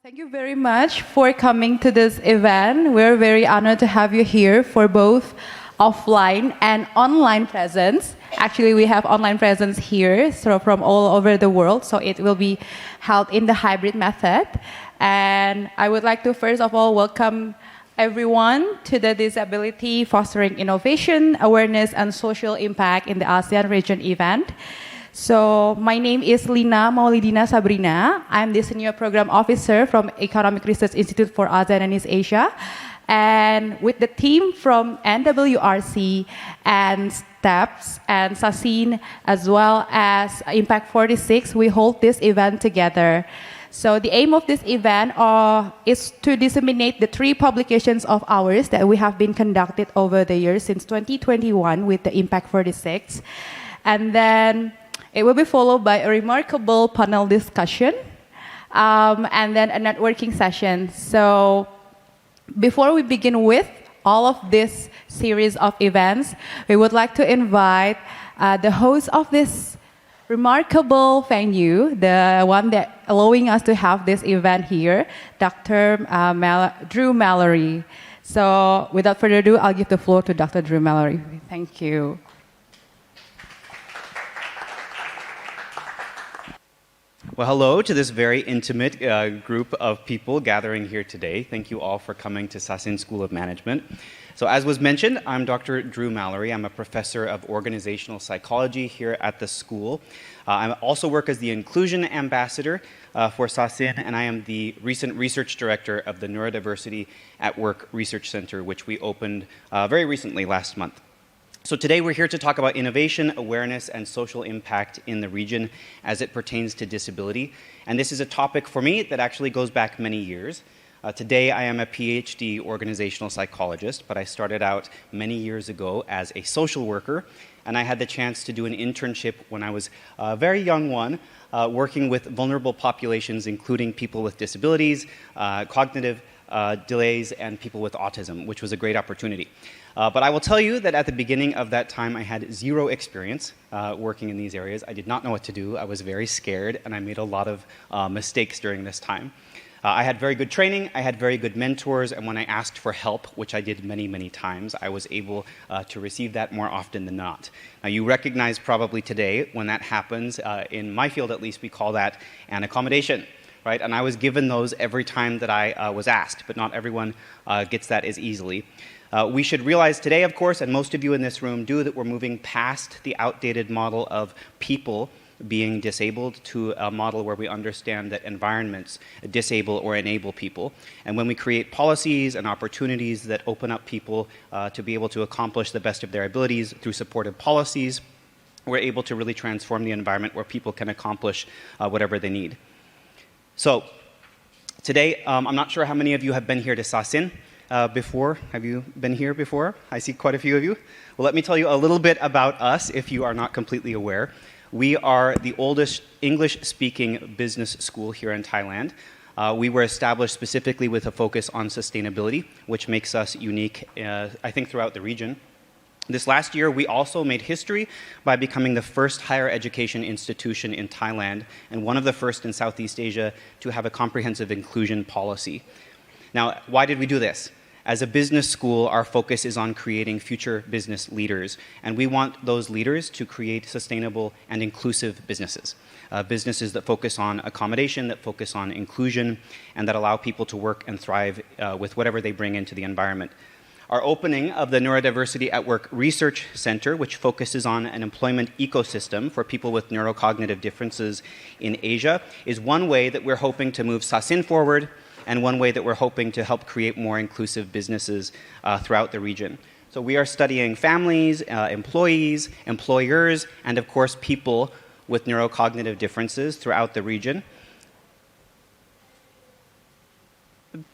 Thank you very much for coming to this event. We're very honored to have you here for both offline and online presence. Actually, we have online presence here, so from all over the world, so it will be held in the hybrid method. And I would like to first of all welcome everyone to the Disability Fostering Innovation, Awareness and Social Impact in the ASEAN Region event. So my name is Lina Maulidina Sabrina. I'm the Senior Program Officer from Economic Research Institute for ASEAN and East Asia. And with the team from NWRC and STEPS and Sasin, as well as Impact 46, we hold this event together. So the aim of this event is to disseminate the 3 publications of ours that we have been conducted over the years since 2021 with the Impact 46. And then it will be followed by a remarkable panel discussion and then a networking session. So before we begin with all of this series of events, we would like to invite the host of this remarkable venue, the one that allowing us to have this event here, Dr. Drew Mallory. So without further ado, I'll give the floor to Dr. Drew Mallory. Thank you. Well, hello to this very intimate group of people gathering here today. Thank you all for coming to Sasin School of Management. So as was mentioned, I'm Dr. Drew Mallory. I'm a professor of organizational psychology here at the school. I also work as the inclusion ambassador for Sasin, and I am the recent research director of the Neurodiversity at Work Research Center, which we opened very recently last month. So today we're here to talk about innovation, awareness, and social impact in the region as it pertains to disability. And this is a topic for me that actually goes back many years. Today I am a PhD organizational psychologist, but I started out many years ago as a social worker, and I had the chance to do an internship when I was a very young one, working with vulnerable populations, including people with disabilities, cognitive delays, and people with autism, which was a great opportunity. But I will tell you that at the beginning of that time, I had 0 experience working in these areas. I did not know what to do. I was very scared, and I made a lot of mistakes during this time. I had very good training. I had very good mentors, and when I asked for help, which I did many, many times, I was able to receive that more often than not. Now, you recognize probably today when that happens, in my field at least, we call that an accommodation. Right? And I was given those every time that I was asked, but not everyone gets that as easily. We should realize today, of course, and most of you in this room do, that we're moving past the outdated model of people being disabled to a model where we understand that environments disable or enable people. And when we create policies and opportunities that open up people to be able to accomplish the best of their abilities through supportive policies, we're able to really transform the environment where people can accomplish whatever they need. So today, I'm not sure how many of you have been here to Sasin before. Have you been here before? I see quite a few of you. Well, let me tell you a little bit about us if you are not completely aware. We are the oldest English-speaking business school here in Thailand. We were established specifically with a focus on sustainability, which makes us unique, I think, throughout the region. This last year, we also made history by becoming the first higher education institution in Thailand and one of the first in Southeast Asia to have a comprehensive inclusion policy. Now, why did we do this? As a business school, our focus is on creating future business leaders, and we want those leaders to create sustainable and inclusive businesses. Businesses that focus on accommodation, that focus on inclusion, and that allow people to work and thrive with whatever they bring into the environment. Our opening of the Neurodiversity at Work Research Center, which focuses on an employment ecosystem for people with neurocognitive differences in Asia, is one way that we're hoping to move Sasin forward and one way that we're hoping to help create more inclusive businesses throughout the region. So we are studying families, employees, employers, and of course people with neurocognitive differences throughout the region.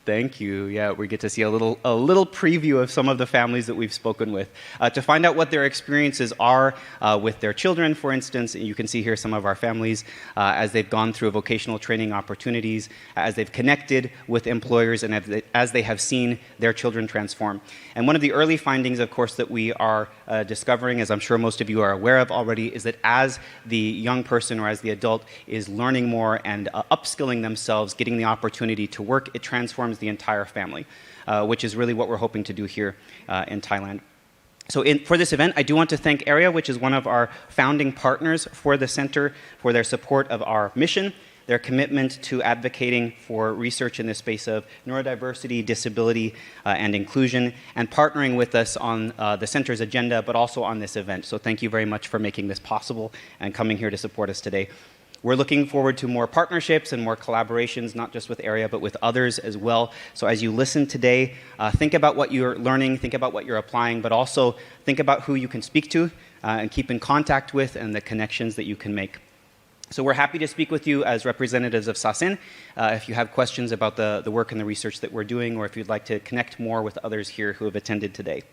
Thank you. Yeah, we get to see a little preview of some of the families that we've spoken with to find out what their experiences are with their children, for instance. You can see here some of our families as they've gone through vocational training opportunities, as they've connected with employers, and as they have seen their children transform. And one of the early findings, of course, that we are discovering, as I'm sure most of you are aware of already, is that as the young person or as the adult is learning more and upskilling themselves, getting the opportunity to work, it transforms the entire family, which is really what we're hoping to do here in Thailand. So for this event, I do want to thank ERIA, which is one of our founding partners for the center, for their support of our mission, their commitment to advocating for research in the space of neurodiversity, disability, and inclusion, and partnering with us on the center's agenda, but also on this event. So thank you very much for making this possible and coming here to support us today. We're looking forward to more partnerships and more collaborations, not just with ERIA, but with others as well. So as you listen today, think about what you're learning, think about what you're applying, but also think about who you can speak to and keep in contact with and the connections that you can make. So we're happy to speak with you as representatives of Sasin. If you have questions about the work and the research that we're doing, or if you'd like to connect more with others here who have attended today.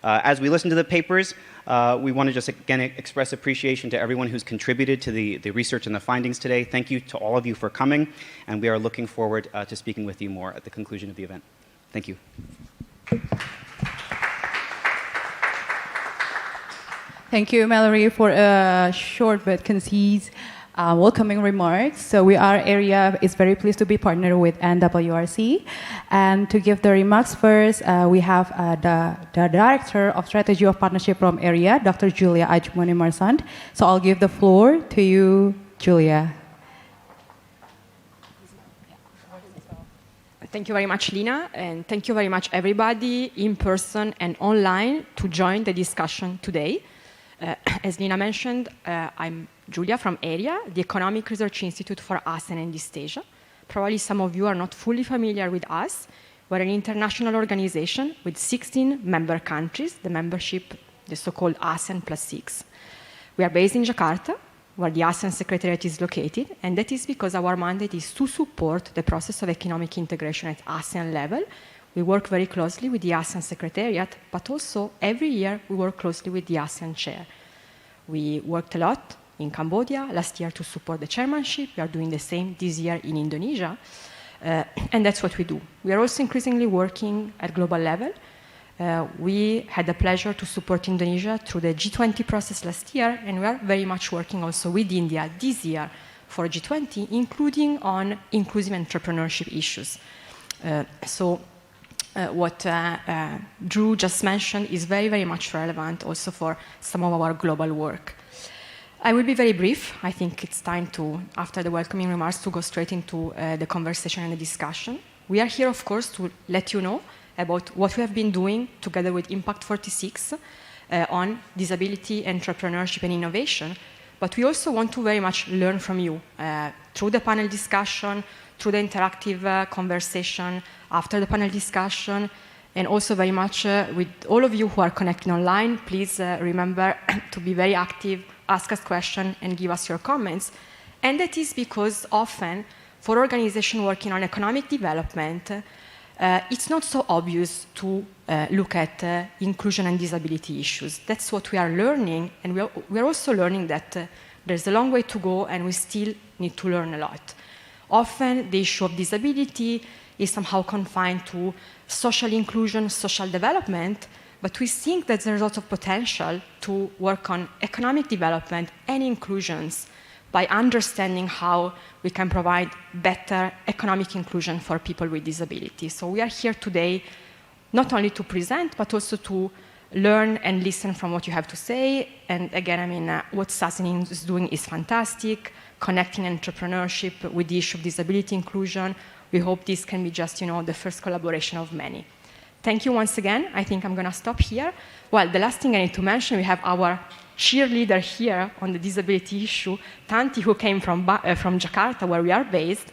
As we listen to the papers, we want to just again express appreciation to everyone who's contributed to the research and the findings today. Thank you to all of you for coming, and we are looking forward to speaking with you more at the conclusion of the event. Thank you. Thank you, Mallory, for a short but concise welcoming remarks. So ERIA is very pleased to be partnered with NWRC. And to give the remarks first, we have the Director of Strategy of Partnership from ERIA, Dr. Julia Ajmoni Marsand. So I'll give the floor to you, Julia. Thank you very much, Lina, and thank you very much, everybody, in person and online, to join the discussion today. As Lina mentioned, I'm Julia from ERIA, the Economic Research Institute for ASEAN and East Asia. Probably some of you are not fully familiar with us. We're an international organization with 16 member countries, the membership, the so-called ASEAN +6. We are based in Jakarta, where the ASEAN Secretariat is located, and that is because our mandate is to support the process of economic integration at ASEAN level. We work very closely with the ASEAN Secretariat, but also every year we work closely with the ASEAN Chair. We worked a lot in Cambodia last year to support the chairmanship. We are doing the same this year in Indonesia, and that's what we do. We are also increasingly working at global level. We had the pleasure to support Indonesia through the G20 process last year, and we are very much working also with India this year for G20, including on inclusive entrepreneurship issues. What Drew just mentioned is very, very much relevant also for some of our global work. I will be very brief. I think it's time to, after the welcoming remarks, to go straight into the conversation and the discussion. We are here, of course, to let you know about what we have been doing together with Impact 46 on disability, entrepreneurship, and innovation. But we also want to very much learn from you through the panel discussion, through the interactive conversation after the panel discussion, and also very much with all of you who are connecting online. Please remember to be very active, ask us questions, and give us your comments. And that is because often, for organizations working on economic development, it's not so obvious to look at inclusion and disability issues. That's what we are learning, and we are also learning that there's a long way to go, and we still need to learn a lot. Often, the issue of disability is somehow confined to social inclusion, social development, but we think that there's a lot of potential to work on economic development and inclusions by understanding how we can provide better economic inclusion for people with disabilities. So we are here today not only to present, but also to learn and listen from what you have to say. And again, I mean, what Sasin is doing is fantastic, connecting entrepreneurship with the issue of disability inclusion. We hope this can be just, the first collaboration of many. Thank you once again. I think I'm going to stop here. Well, the last thing I need to mention, we have our cheerleader here on the disability issue, Tanti, who came from Jakarta, where we are based.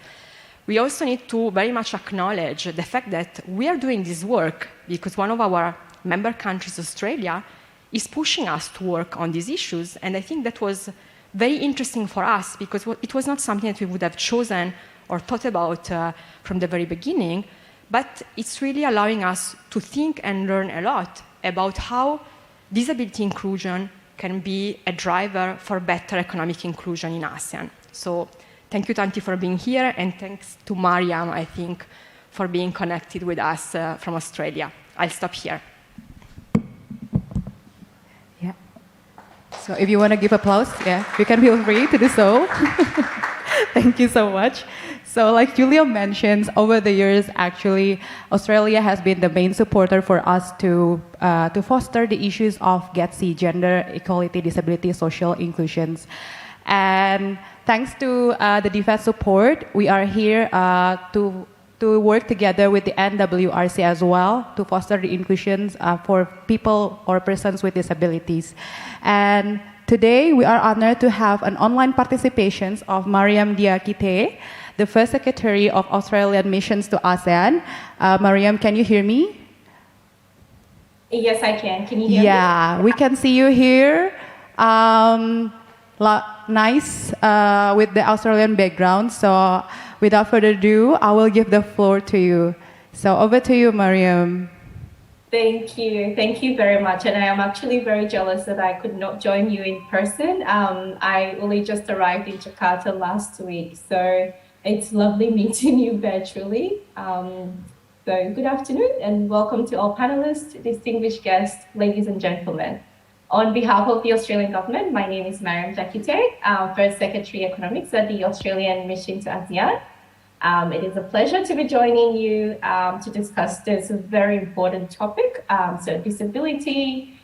We also need to very much acknowledge the fact that we are doing this work because one of our member countries, Australia, is pushing us to work on these issues. And I think that was very interesting for us because it was not something that we would have chosen or thought about from the very beginning. but it's really allowing us to think and learn a lot about how disability inclusion can be a driver for better economic inclusion in ASEAN. So thank you, Tanti, for being here, and thanks to Mariam, I think, for being connected with us from Australia. I'll stop here. Yeah. So if you want to give applause, yeah, you can feel free to do so. Thank you so much. So like Julia mentions, over the years, actually, Australia has been the main supporter for us to foster the issues of GETC, gender equality, disability, social inclusions. And thanks to the defense support, we are here to work together with the NWRC as well to foster the inclusions for people or persons with disabilities. And today, we are honored to have an online participation of Mariam Diakite, the first Secretary of Australian Missions to ASEAN. Mariam, can you hear me? Yes, I can. Can you hear me? Yeah, we can see you here. Nice with the Australian background. So without further ado, I will give the floor to you. So over to you, Mariam. Thank you. Thank you very much. And I am actually very jealous that I could not join you in person. I only just arrived in Jakarta last week. So it's lovely meeting you virtually. So good afternoon and welcome to all panelists, distinguished guests, ladies and gentlemen. On behalf of the Australian government, my name is Mariam Jakite, First Secretary Economics at the Australian Mission to ASEAN. It is a pleasure to be joining you to discuss this very important topic, so disability,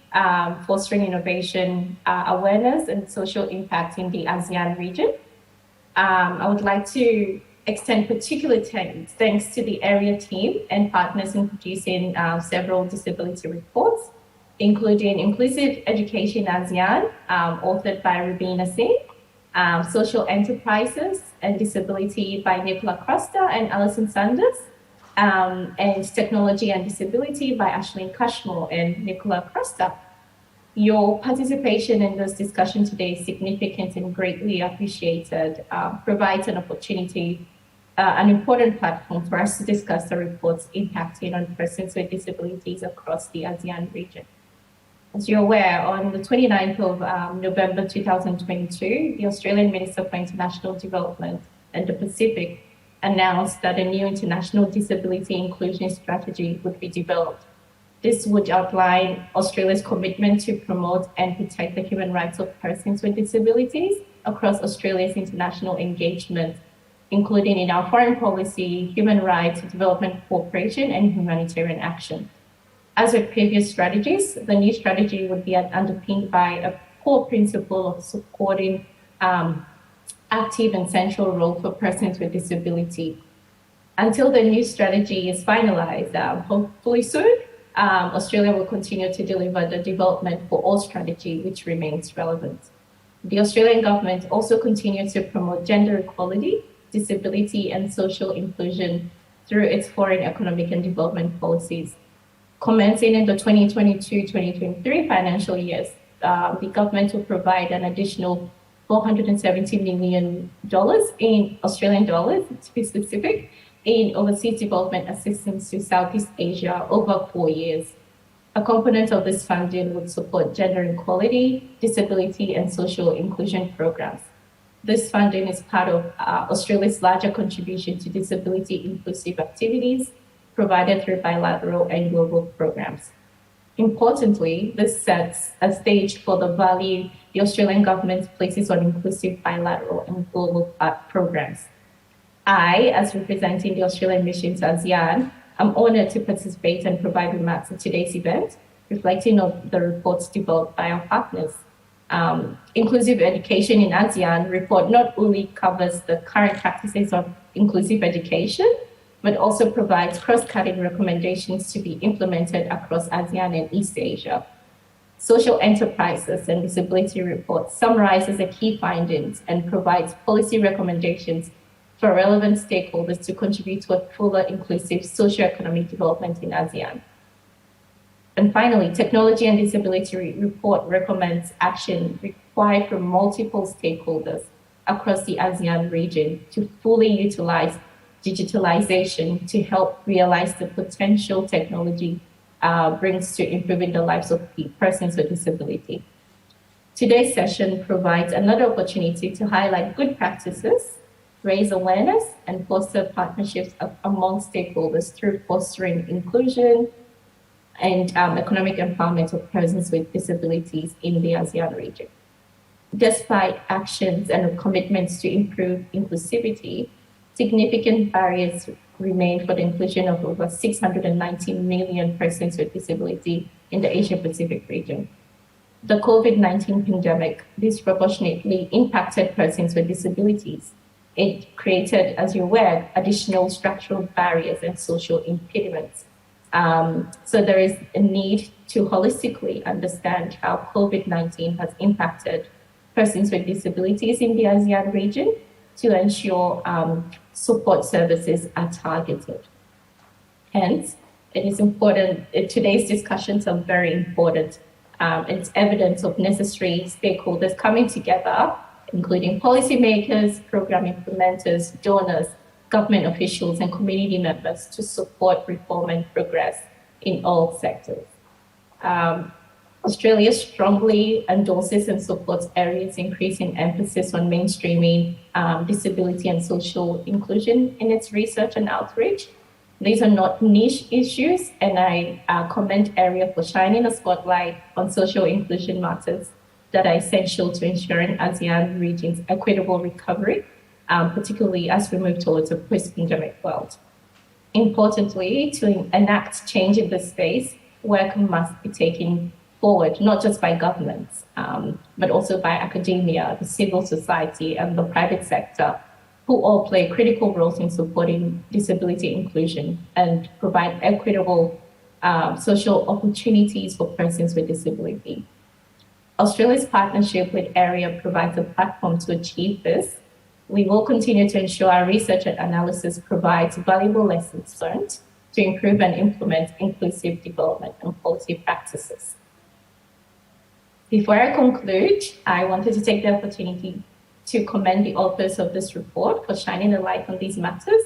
fostering innovation, awareness, and social impact in the ASEAN region. I would like to extend particular thanks to the ERIA team and partners in producing several disability reports, including Inclusive Education ASEAN, authored by Rubina Singh, Social Enterprises and Disability by Nicola Cruster and Alison Sanders, and Technology and Disability by Ashleen Cashmore and Nicola Cruster. Your participation in this discussion today is significant and greatly appreciated, provides an opportunity, an important platform for us to discuss the reports impacting on persons with disabilities across the ASEAN region. As you're aware, on the 29th of November 2022, the Australian Minister for International Development and the Pacific announced that a new international disability inclusion strategy would be developed. This would outline Australia's commitment to promote and protect the human rights of persons with disabilities across Australia's international engagement, including in our foreign policy, human rights, development cooperation, and humanitarian action. As with previous strategies, the new strategy would be underpinned by a core principle of supporting active and central role for persons with disability. Until the new strategy is finalized, hopefully soon, Australia will continue to deliver the development for all strategy, which remains relevant. The Australian government also continues to promote gender equality, disability, and social inclusion through its foreign economic and development policies. Commencing in the 2022-2023 financial years, the government will provide an additional $470 million in Australian dollars, to be specific, in overseas development assistance to Southeast Asia over 4 years. A component of this funding would support gender equality, disability, and social inclusion programs. This funding is part of Australia's larger contribution to disability inclusive activities provided through bilateral and global programs. Importantly, this sets a stage for the value the Australian government places on inclusive bilateral and global programs. I, as representing the Australian Mission to ASEAN, am honored to participate and provide remarks at today's event, reflecting on the reports developed by our partners. Inclusive Education in ASEAN report not only covers the current practices of inclusive education, but also provides cross-cutting recommendations to be implemented across ASEAN and East Asia. Social Enterprises and Disability Report summarizes the key findings and provides policy recommendations for relevant stakeholders to contribute to a fuller inclusive socio-economic development in ASEAN. And finally, Technology and Disability Report recommends action required from multiple stakeholders across the ASEAN region to fully utilize digitalization to help realize the potential technology brings to improving the lives of persons with disability. Today's session provides another opportunity to highlight good practices, raise awareness, and foster partnerships among stakeholders through fostering inclusion and economic empowerment of persons with disabilities in the ASEAN region. Despite actions and commitments to improve inclusivity, significant barriers remain for the inclusion of over 690 million persons with disability in the Asia-Pacific region. The COVID-19 pandemic disproportionately impacted persons with disabilities. It created, as you're aware, additional structural barriers and social impediments. So there is a need to holistically understand how COVID-19 has impacted persons with disabilities in the ASEAN region to ensure support services are targeted. Hence, it is important, today's discussions are very important. It's evidence of necessary stakeholders coming together, including policymakers, program implementers, donors, government officials, and community members to support reform and progress in all sectors. Australia strongly endorses and supports ERIA's increasing emphasis on mainstreaming disability and social inclusion in its research and outreach. These are not niche issues, and I commend ERIA for shining a spotlight on social inclusion matters that are essential to ensuring ASEAN region's equitable recovery, particularly as we move towards a post-pandemic world. Importantly, to enact change in this space, work must be taken forward, not just by governments, but also by academia, the civil society, and the private sector, who all play critical roles in supporting disability inclusion and provide equitable social opportunities for persons with disability. Australia's partnership with ERIA provides a platform to achieve this. We will continue to ensure our research and analysis provides valuable lessons learned to improve and implement inclusive development and policy practices. Before I conclude, I wanted to take the opportunity to commend the authors of this report for shining a light on these matters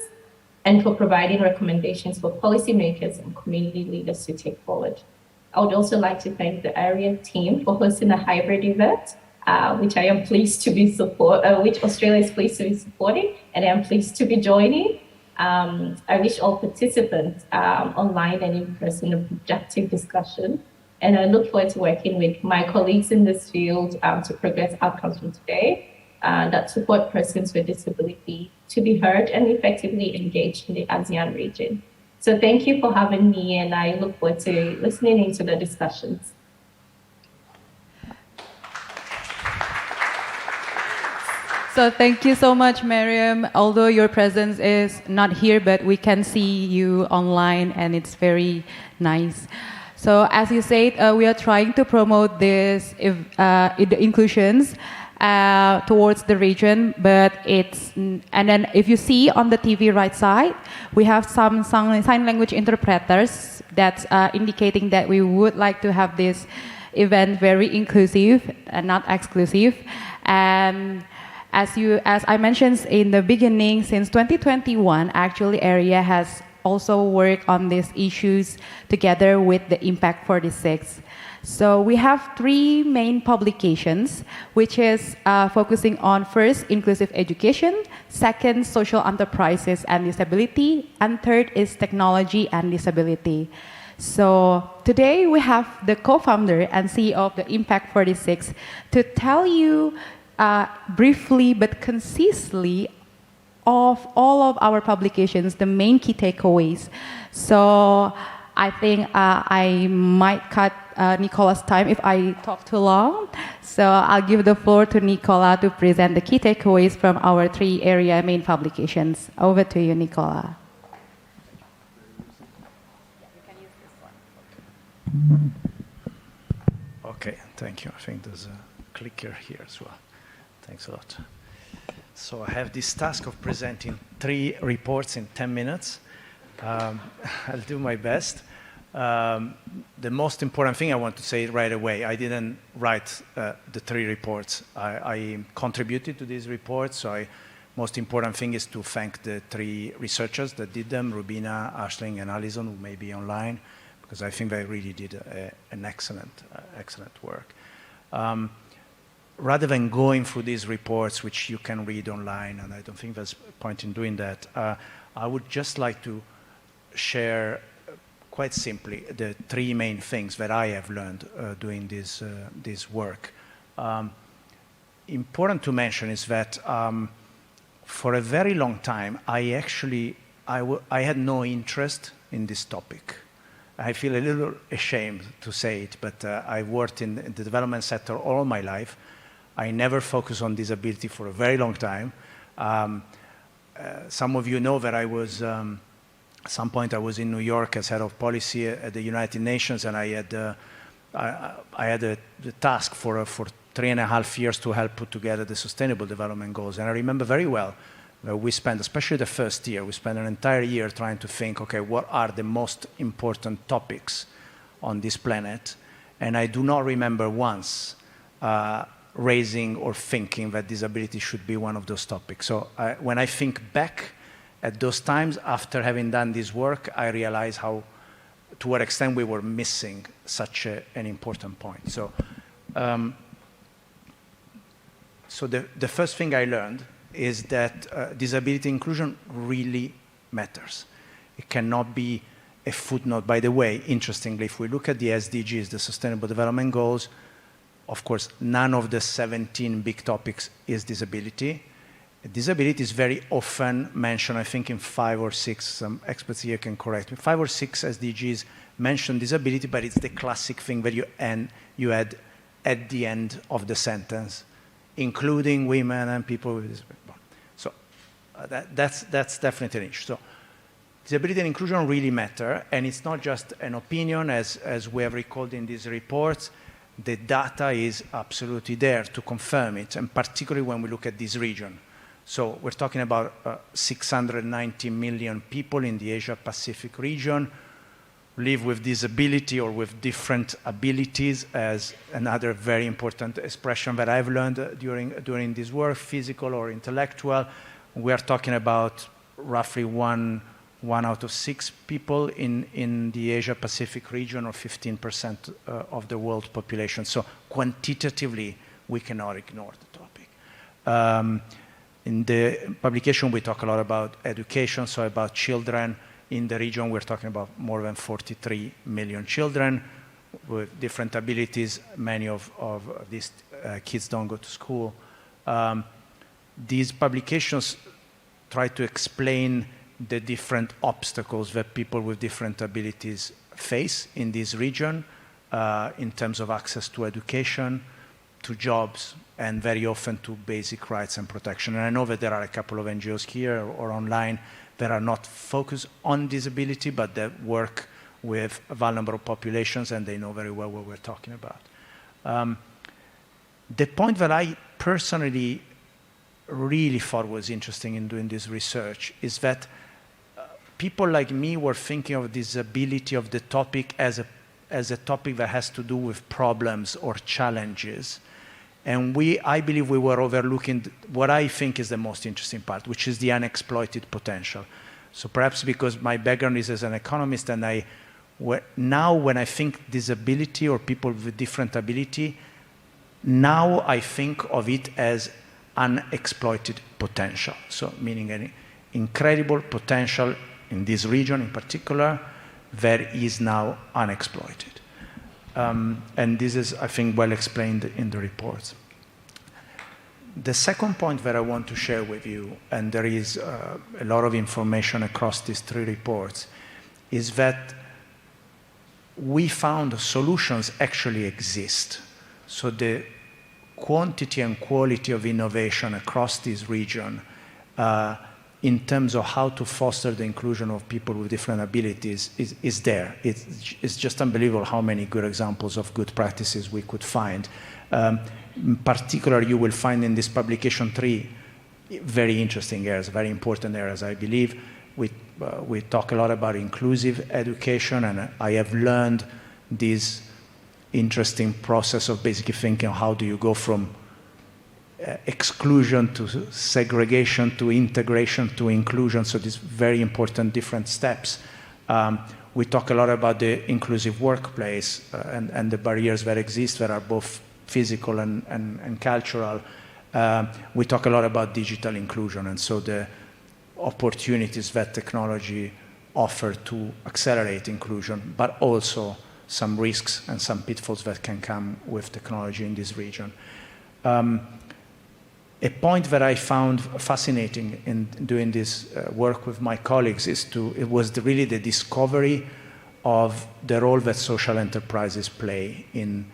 and for providing recommendations for policymakers and community leaders to take forward. I would also like to thank the ERIA team for hosting a hybrid event, which I am pleased to be which Australia is pleased to be supporting, and I am pleased to be joining. I wish all participants online and in person a productive discussion, and I look forward to working with my colleagues in this field to progress outcomes from today that support persons with disability to be heard and effectively engaged in the ASEAN region. So thank you for having me, and I look forward to listening into the discussions. So thank you so much, Miriam. Although your presence is not here, but we can see you online, and it's very nice. So as you said, we are trying to promote this inclusions towards the region, but and then if you see on the TV right side, we have some sign language interpreters that's indicating that we would like to have this event very inclusive and not exclusive. And as I mentioned in the beginning, since 2021, actually ERIA has also worked on these issues together with the Impact 46. So we have three main publications, which is focusing on first, inclusive education, second, social enterprises and disability, and third is technology and disability. So today we have the co-founder and CEO of the Impact 46 to tell you briefly but concisely of all of our publications, the main key takeaways. So I think I might cut Nicola's time if I talk too long. So I'll give the floor to Nicola to present the key takeaways from our three ERIA main publications. Over to you, Nicola. Okay, thank you. I think there's a clicker here as well. Thanks a lot. So I have this task of presenting 3 reports in 10 minutes. I'll do my best. The most important thing I want to say right away, I didn't write the 3 reports. I contributed to these reports, so I most important thing is to thank the 3 researchers that did them, Rubina, Ashling, and Alison, who may be online, because I think they really did an excellent work. Rather than going through these reports, which you can read online, and I don't think there's a point in doing that, I would just like to share quite simply the 3 main things that I have learned doing this work. Important to mention is that for a very long time, I had no interest in this topic. I feel a little ashamed to say it, but I worked in the development sector all my life. I never focused on disability for a very long time. Some of you know that I was, at some point I was in New York as head of policy at the United Nations, and I had the task for 3.5 years to help put together the Sustainable Development Goals. And I remember very well that we spent, especially the first year, we spent an entire year trying to think, okay, what are the most important topics on this planet? And I do not remember once raising or thinking that disability should be one of those topics. So when I think back at those times, after having done this work, I realize to what extent we were missing such an important point. So, the first thing I learned is that disability inclusion really matters. It cannot be a footnote. By the way, interestingly, if we look at the SDGs, the Sustainable Development Goals, of course, none of the 17 big topics is disability. Disability is very often mentioned, I think in 5 or 6, some experts here can correct me, 5 or 6 SDGs mention disability, but it's the classic thing that you add at the end of the sentence, including women and people with disability. So that's definitely an issue. So disability and inclusion really matter, and it's not just an opinion, as we have recalled in these reports. The data is absolutely there to confirm it, and particularly when we look at this region. So we're talking about 690 million people in the Asia-Pacific region live with disability or with different abilities, as another very important expression that I've learned during this work, physical or intellectual. We are talking about roughly one out of 6 people in the Asia-Pacific region, or 15% of the world population. So quantitatively, we cannot ignore the topic. In the publication, we talk a lot about education, so about children. In the region, we're talking about more than 43 million children with different abilities. Many of these kids don't go to school. These publications try to explain the different obstacles that people with different abilities face in this region in terms of access to education, to jobs, and very often to basic rights and protection. And I know that there are a couple of NGOs here or online that are not focused on disability, but that work with vulnerable populations, and they know very well what we're talking about. The point that I personally really thought was interesting in doing this research is that people like me were thinking of disability, of the topic, as a topic that has to do with problems or challenges. And I believe we were overlooking what I think is the most interesting part, which is the unexploited potential. So perhaps because my background is as an economist, and now when I think disability or people with different ability, now I think of it as unexploited potential. So meaning an incredible potential in this region in particular that is now unexploited. And this is, I think, well explained in the reports. The second point that I want to share with you, and there is a lot of information across these 3 reports, is that we found solutions actually exist. So the quantity and quality of innovation across this region in terms of how to foster the inclusion of people with different abilities is there. It's just unbelievable how many good examples of good practices we could find. In particular, you will find in this publication 3 very interesting areas, very important areas, I believe. We talk a lot about inclusive education, and I have learned this interesting process of basically thinking, how do you go from exclusion to segregation to integration to inclusion. So these very important different steps. We talk a lot about the inclusive workplace and the barriers that exist that are both physical and cultural. We talk a lot about digital inclusion, and so the opportunities that technology offer to accelerate inclusion, but also some risks and some pitfalls that can come with technology in this region. A point that I found fascinating in doing this work with my colleagues was really the discovery of the role that social enterprises play in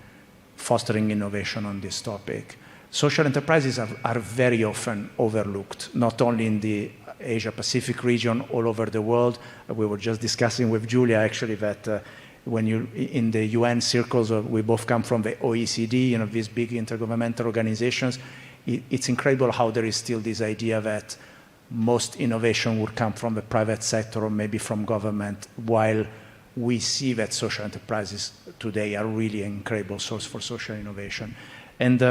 fostering innovation on this topic. Social enterprises are very often overlooked, not only in the Asia-Pacific region, all over the world. We were just discussing with Julia, actually, that when you in the UN circles, we both come from the OECD, these big intergovernmental organizations. It's incredible how there is still this idea that most innovation would come from the private sector or maybe from government, while we see that social enterprises today are really an incredible source for social innovation. And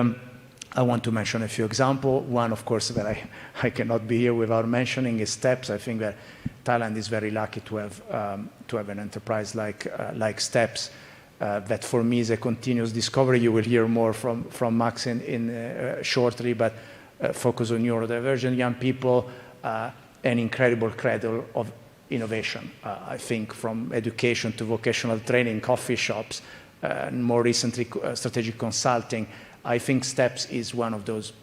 I want to mention a few examples. One, of course, that I cannot be here without mentioning is STEPS. I think that Thailand is very lucky to have an enterprise like STEPS. That for me is a continuous discovery. You will hear more from Max in shortly, but focus on neurodivergent young people, an incredible cradle of innovation. I think from education to vocational training, coffee shops, and more recently strategic consulting. I think STEPS is one of those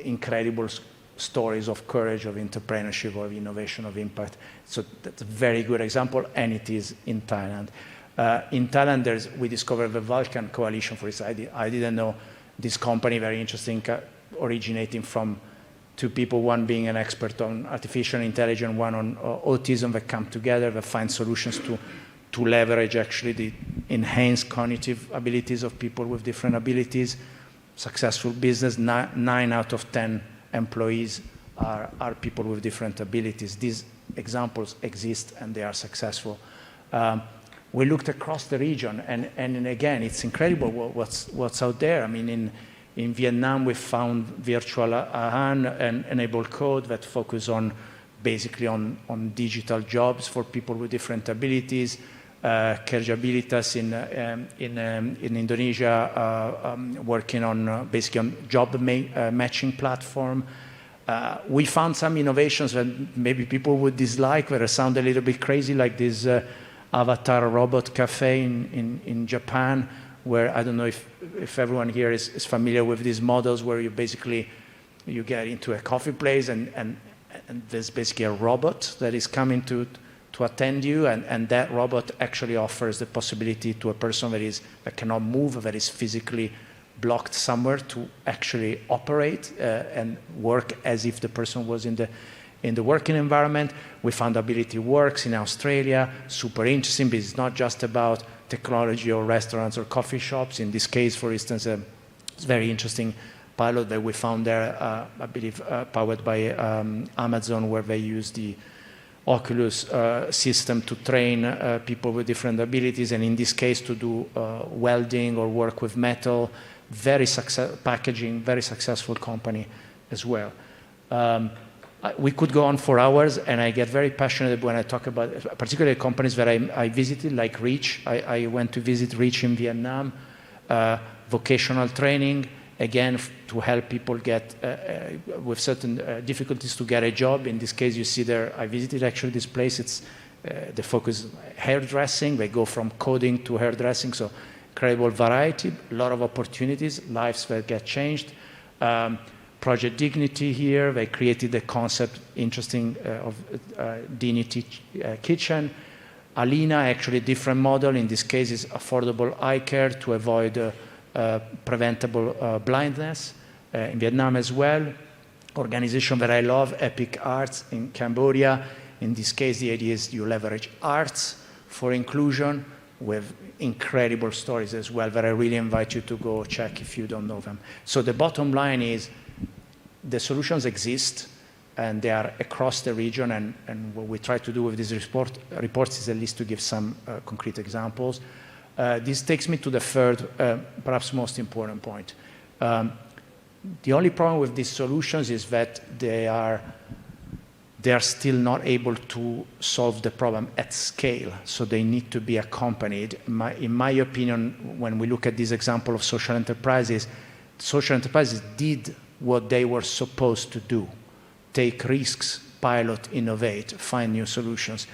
incredible stories of courage, of entrepreneurship, of innovation, of impact. So that's a very good example, and it is in Thailand. In Thailand, we discovered the Vulcan Coalition for this. I didn't know this company, very interesting, originating from two people, one being an expert on artificial intelligence, one on autism, that come together, that find solutions to leverage actually the enhanced cognitive abilities of people with different abilities. Successful business, 9 out of 10 employees are people with different abilities. These examples exist and they are successful. We looked across the region, and again, it's incredible what's out there. I mean, in Vietnam, we found virtual AHAN and enabled code that focus on basically on digital jobs for people with different abilities. Kerjabilitas in Indonesia, working on basically on job matching platform. We found some innovations that maybe people would dislike, that sound a little bit crazy, like this avatar robot cafe in Japan, where I don't know if everyone here is familiar with these models, where you get into a coffee place and there's basically a robot that is coming to attend you, and that robot actually offers the possibility to a person that cannot move, that is physically blocked somewhere, to actually operate and work as if the person was in the working environment. We found Ability Works in Australia, super interesting, but it's not just about technology or restaurants or coffee shops. In this case, for instance, it's very interesting pilot that we found there, I believe powered by Amazon, where they use the Oculus system to train people with different abilities, and in this case to do welding or work with metal. Packaging, very successful company as well. We could go on for hours, and I get very passionate when I talk about particularly companies that I visited, like Reach. I went to visit Reach in Vietnam, vocational training, again, to help people get, with certain difficulties to get a job. In this case, you see there, I visited actually this place. It's the focus hairdressing. They go from coding to hairdressing, so incredible variety, a lot of opportunities, lives that get changed. Project Dignity here, they created the concept, interesting, of Dignity Kitchen. Alina, actually a different model. In this case, is affordable eye care to avoid preventable blindness in Vietnam as well. Organization that I love, Epic Arts in Cambodia. In this case, the idea is you leverage arts for inclusion, with incredible stories as well that I really invite you to go check if you don't know them. So the bottom line is the solutions exist and they are across the region, and what we try to do with these reports is at least to give some concrete examples. This takes me to the third, perhaps most important point. The only problem with these solutions is that they are still not able to solve the problem at scale, so they need to be accompanied. In my opinion, when we look at this example of social enterprises did what they were supposed to do: take risks, pilot, innovate, find new solutions.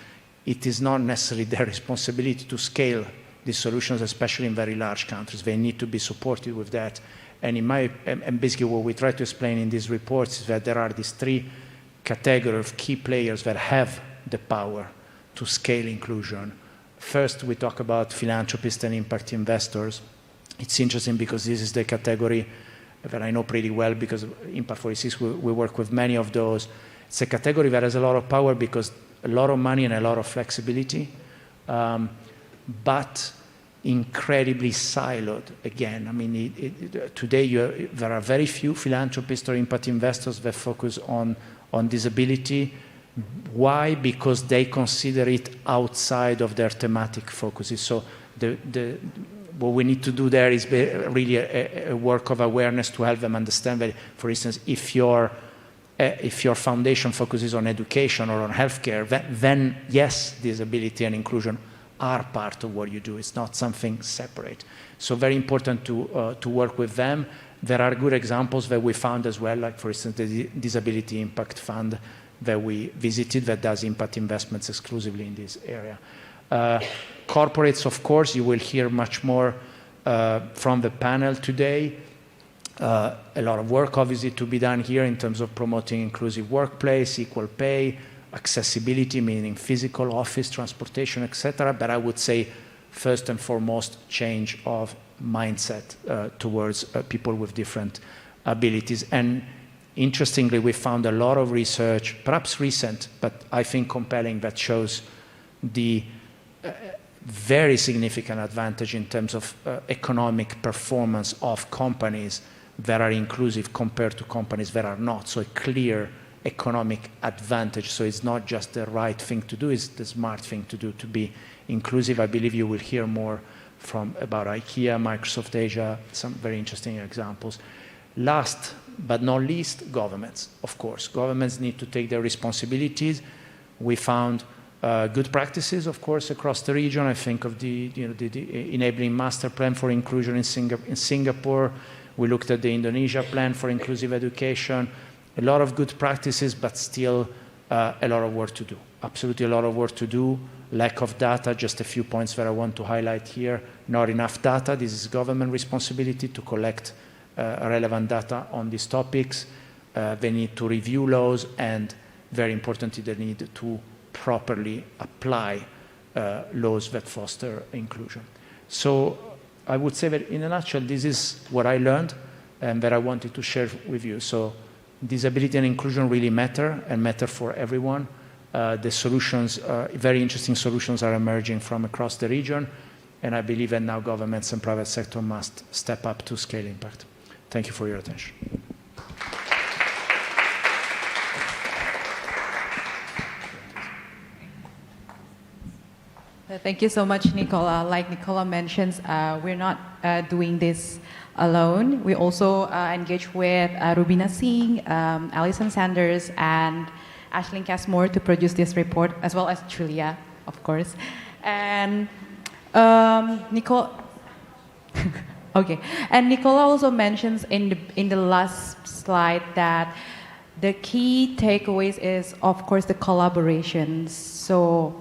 It is not necessarily their responsibility to scale these solutions, especially in very large countries. They need to be supported with that. And basically what we try to explain in these reports is that there are these three categories of key players that have the power to scale inclusion. First, we talk about philanthropists and impact investors. It's interesting because this is the category that I know pretty well, because Impact 46, we work with many of those. It's a category that has a lot of power because a lot of money and a lot of flexibility, but incredibly siloed. Again, I mean, today there are very few philanthropists or impact investors that focus on disability. Why? Because they consider it outside of their thematic focuses. So what we need to do there is really a work of awareness to help them understand that, for instance, if your foundation focuses on education or on healthcare, then yes, disability and inclusion are part of what you do. It's not something separate. So very important to work with them. There are good examples that we found as well, like for instance, the Disability Impact Fund that we visited that does impact investments exclusively in this area. Corporates, of course, you will hear much more from the panel today. A lot of work obviously to be done here in terms of promoting inclusive workplace, equal pay, accessibility, meaning physical, office, transportation, etc. But I would say first and foremost, change of mindset towards people with different abilities. And interestingly, we found a lot of research, perhaps recent, but I think compelling, that shows the very significant advantage in terms of economic performance of companies that are inclusive compared to companies that are not. So a clear economic advantage. So it's not just the right thing to do, it's the smart thing to do to be inclusive. I believe you will hear more about IKEA, Microsoft Asia, some very interesting examples. Last but not least, governments. Of course, governments need to take their responsibilities. We found good practices, of course, across the region. I think of the enabling master plan for inclusion in Singapore. We looked at the Indonesia plan for inclusive education. A lot of good practices, but still a lot of work to do. Absolutely a lot of work to do. Lack of data, just a few points that I want to highlight here. Not enough data. This is government responsibility to collect relevant data on these topics. They need to review laws, and very importantly, they need to properly apply laws that foster inclusion. So I would say that in a nutshell, this is what I learned and that I wanted to share with you. So disability and inclusion really matter, and matter for everyone. The solutions, very interesting solutions, are emerging from across the region, and I believe that now governments and private sector must step up to scale impact. Thank you for your attention. Thank you so much, Nicola. Like Nicola mentions, we're not doing this alone. We also engage with Rubina Singh, Alison Sanders, and Ashlyn Casmore to produce this report, as well as Julia, of course. And Nicola also mentions in the last slide that the key takeaways is, of course, the collaborations. So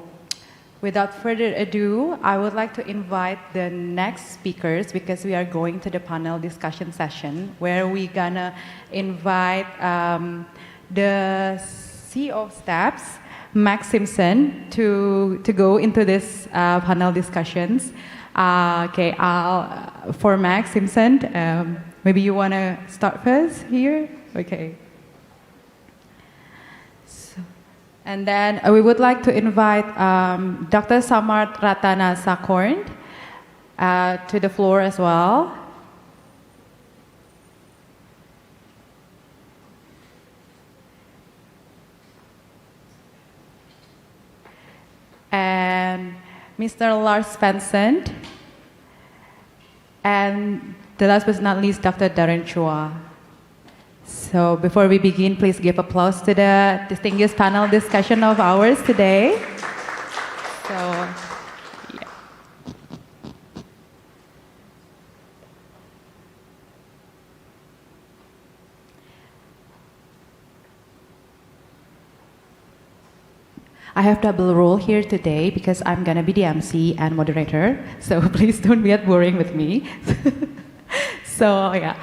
without further ado, I would like to invite the next speakers, because we are going to the panel discussion session where we're gonna invite the CEO of STEPS, Max Simpson, to go into this panel discussions. For Max Simpson, maybe you wanna start first here? Okay. And then we would like to invite Dr. Samart Ratana Sakorn to the floor as well. And Mr. Lars Svensson. And the last but not least, Dr. Darren Chua. So before we begin, please give applause to the distinguished panel discussion of ours today. So, yeah. I have double role here today because I'm gonna be the MC and moderator. So please don't get boring with me. So yeah.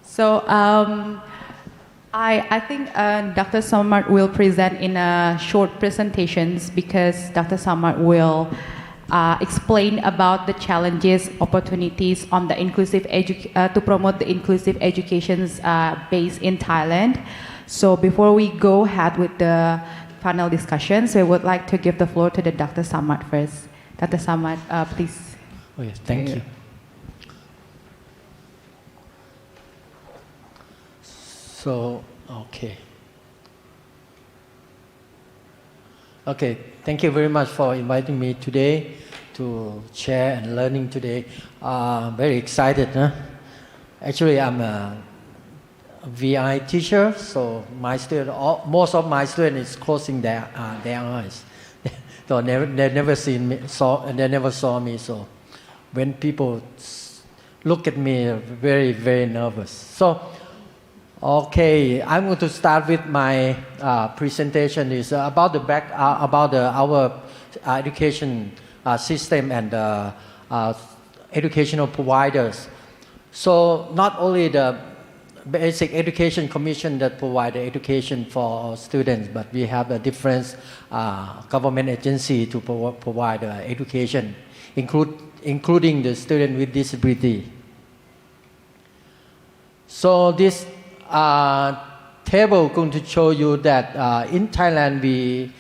So I think Dr. Samart will present in short presentations because Dr. Samart will explain about the challenges, opportunities on the inclusive to promote the inclusive educations based in Thailand. So before we go ahead with the panel discussions, we would like to give the floor to the Dr. Samart first. Dr. Samart, please. Oh, yes, thank you. So, okay. Okay, thank you very much for inviting me today to share and learning today. Very excited. Huh? Actually, I'm a VI teacher, so my student, most of my students is closing their eyes. So they never seen me, they never saw me. So when people look at me, very, very nervous. So, okay, I'm going to start with my presentation. Is about our education system and educational providers. So not only the Basic Education Commission that provide the education for our students, but we have a different government agency to provide education, including the student with disability. So this table going to show you that in Thailand we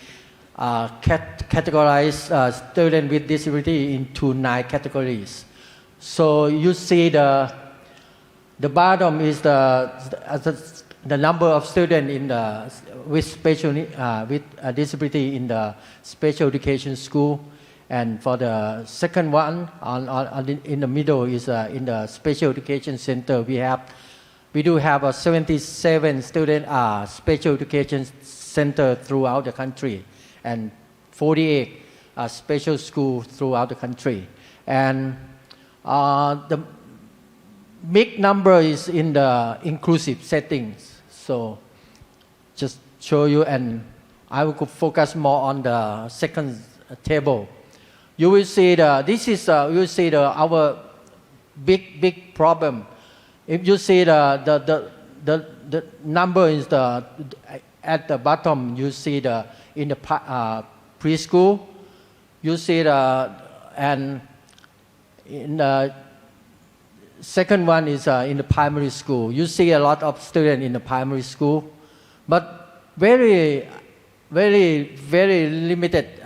categorize students with disability into 9 categories. So you see the bottom is the number of students with special with disability in the special education school, and for the second one in the middle is in the special education center. We do have 77 student special education center throughout the country, and 48 special schools throughout the country, and the big number is in the inclusive settings. So just show you, and I will focus more on the second table. You will see our big problem. If you see the number is at the bottom, you see in the preschool, you see and in the second one is in the primary school. You see a lot of students in the primary school, but very, very, very limited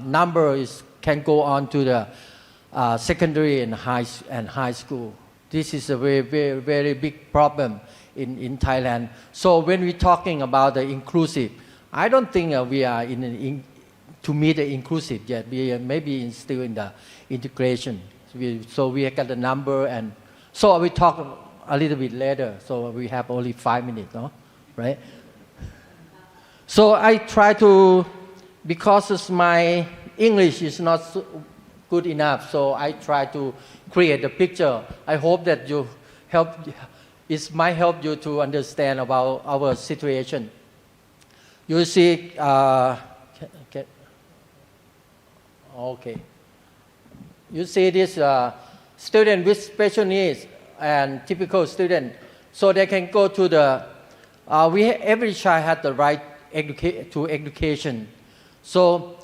number can go on to the secondary and high school. This is a very, very, very big problem in Thailand. So when we're talking about the inclusive, I don't think we are to meet the inclusive yet. We are maybe still in the integration. So we got the number, and so we talk a little bit later. So we have only 5 minutes, no? Right? So I try to, because my English is not good enough, so I try to create a picture. I hope that it might help you to understand about our situation. You see, okay. You see this student with special needs and typical student, so they can go to the. Every child has the right to education. So,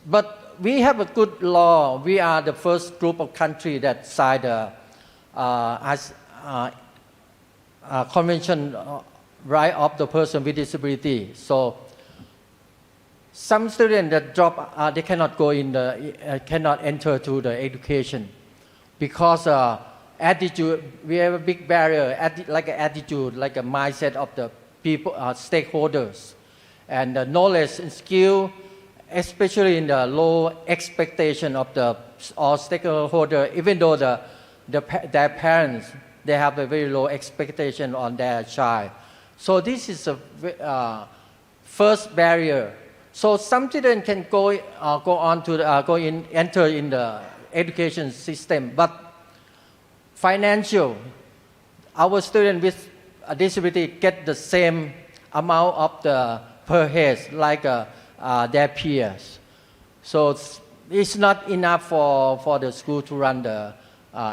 but we have a good law. We are the first group of country that signed the Convention Right of the Person with Disability. So some students that drop, they cannot go in cannot enter to the education because attitude. We have a big barrier, like an attitude, like a mindset of the people, stakeholders, and the knowledge and skill, especially in the low expectation of all stakeholders. Even though their parents they have a very low expectation on their child. So this is a first barrier. So some children can enter in the education system, but financial, our students with a disability get the same amount of the per head like their peers. So it's not enough for the school to run the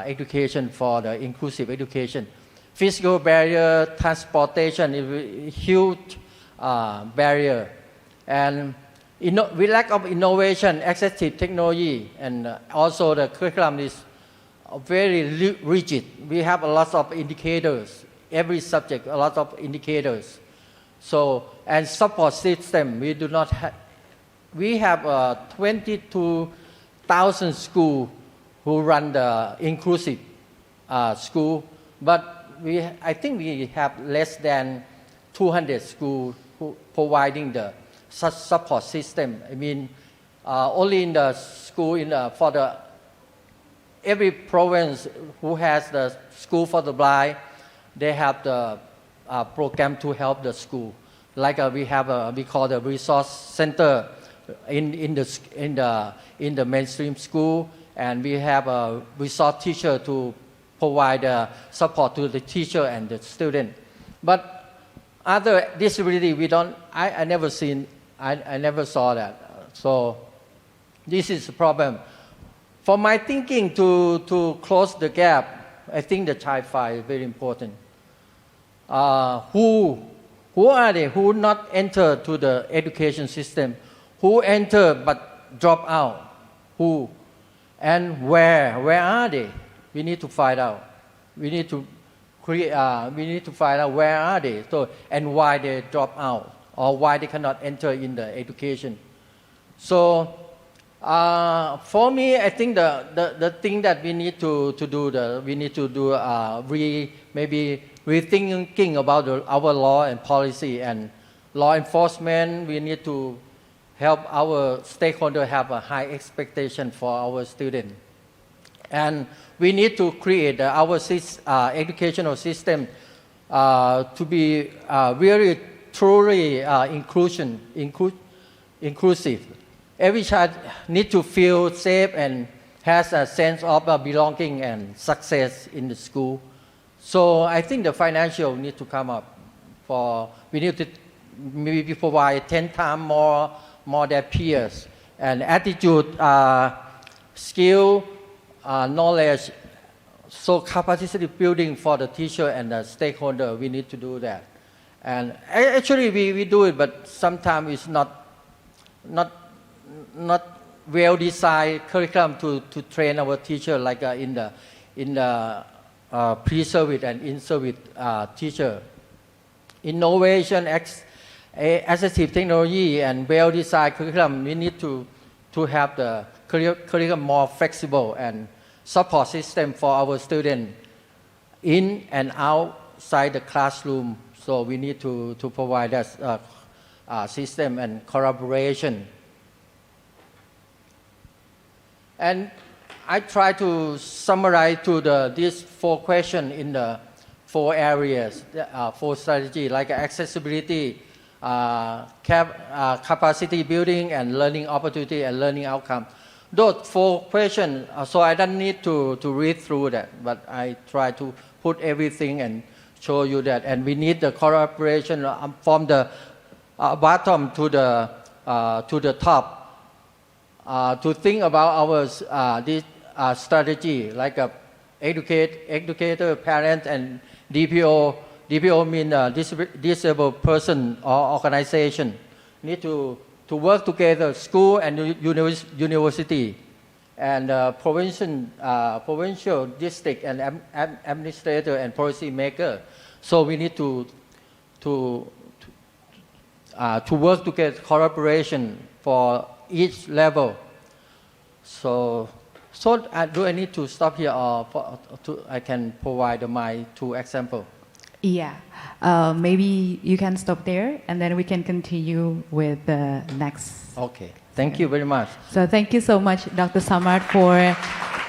education for the inclusive education. Physical barrier, transportation is a huge barrier. And we lack of innovation, accessible technology, and also the curriculum is very rigid. We have a lot of indicators, every subject, a lot of indicators. So, and support system, we do not have, we have 22,000 schools who run the inclusive school, but I think we have less than 200 schools who providing the such support system. I mean, only in the school, for the every province who has the school for the blind, they have the program to help the school. Like we call the resource center in the mainstream school, and we have a resource teacher to provide support to the teacher and the student. But other disability, I never saw that. So this is a problem. For my thinking to close the gap, I think the child file is very important. Who are they who not enter to the education system? Who enter but drop out? Who? And where are they? We need to find out. We need to find out where are they, and why they drop out, or why they cannot enter in the education. So for me, I think the thing that we need to do, maybe rethinking about our law and policy and law enforcement. We need to help our stakeholders have a high expectation for our students. And we need to create our educational system to be really, truly inclusive. Every child needs to feel safe and has a sense of belonging and success in the school. So I think the financial need to come up. We need to maybe provide 10 times more their peers, and attitude, skill, knowledge. So capacity building for the teacher and the stakeholder, we need to do that. And actually we do it, but sometimes it's not well designed curriculum to train our teacher, like in the pre-service and in-service teacher. Innovation, assistive technology, and well-designed curriculum. We need to have the curriculum more flexible and support system for our students in and outside the classroom. So we need to provide that system and collaboration. And I try to summarize these 4 questions in the 4 areas, 4 strategies, like accessibility, capacity building, and learning opportunity and learning outcome. Those 4 questions, so I don't need to read through that, but I try to put everything and show you that. And we need the collaboration from the bottom to the top. To think about our this strategy, like educator, parents, and DPO. DPO means disabled person or organization. Need to work together, school and university, and provincial, district, and administrator and policy maker. So we need to work together, collaboration for each level. So do I need to stop here, or I can provide my 2 examples? Yeah, maybe you can stop there, and then we can continue with the next. Okay, thank you very much. So thank you so much, Dr. Samart, for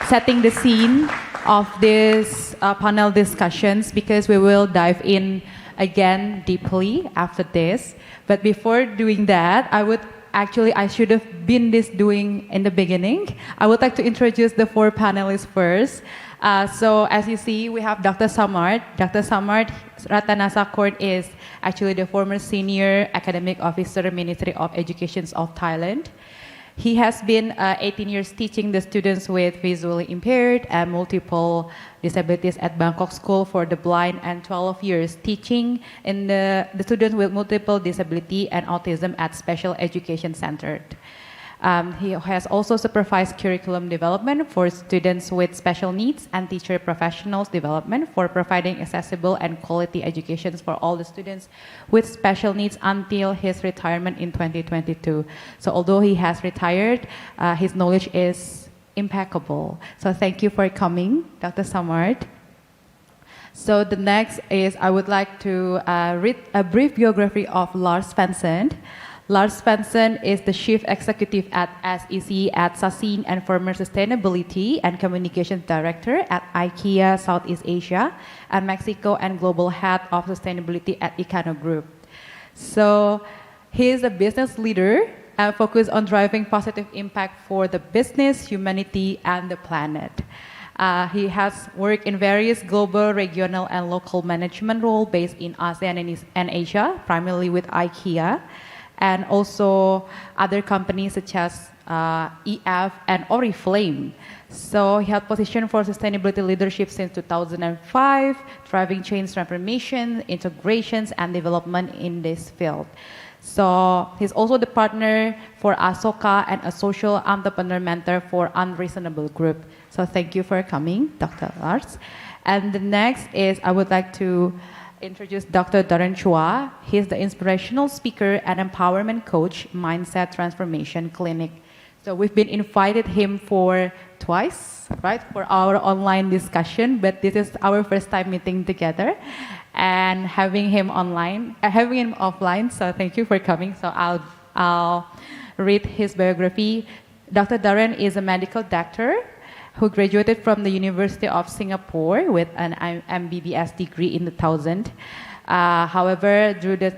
setting the scene of this panel discussions because we will dive in again deeply after this. But before doing that, I should have been doing in the beginning. I would like to introduce the 4 panelists first. So as you see, we have Dr. Samart. Dr. Samart Ratanasakort is actually the former Senior Academic Officer, Ministry of Education of Thailand. He has been 18 years teaching the students with visually impaired and multiple disabilities at Bangkok School for the Blind and 12 years teaching in the students with multiple disability and autism at Special Education Center. He has also supervised curriculum development for students with special needs and teacher professionals development for providing accessible and quality education for all the students with special needs until his retirement in 2022. So although he has retired, his knowledge is impeccable. So thank you for coming, Dr. Samart. So the next is I would like to read a brief biography of Lars Svensson. Lars Svensson is the Chief Executive at SEC at Sasin and former Sustainability and Communications Director at IKEA Southeast Asia and Mexico and Global Head of Sustainability at Ikano Group. So he is a business leader and focused on driving positive impact for the business, humanity, and the planet. He has worked in various global, regional, and local management roles based in ASEAN and Asia, primarily with IKEA, and also other companies such as EF and Oriflame. So he held position for sustainability leadership since 2005, driving change transformation, integrations, and development in this field. So he's also the partner for Asoka and a social entrepreneur mentor for Unreasonable Group. So thank you for coming, Dr. Lars. And the next is I would like to introduce Dr. Darren Chua. He's the inspirational speaker and empowerment coach, Mindset Transformation Clinic. So we've been invited him for twice, right, for our online discussion, but this is our first time meeting together and having him offline. So thank you for coming. So I'll read his biography. Dr. Darren is a medical doctor who graduated from the University of Singapore with an MBBS degree in 2000. However, due to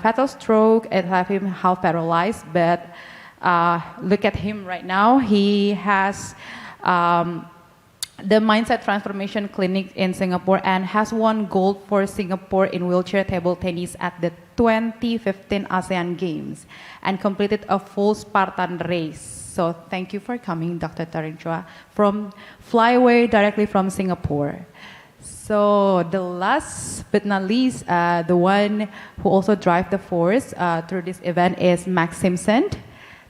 fatal stroke, it left him half paralyzed. But look at him right now. He has the Mindset Transformation Clinic in Singapore and has won gold for Singapore in wheelchair table tennis at the 2015 ASEAN Games and completed a full Spartan race. So thank you for coming, Dr. Darren Chua, from Flyway directly from Singapore. So the last but not least, the one who also drives the force through this event is Max Simpson.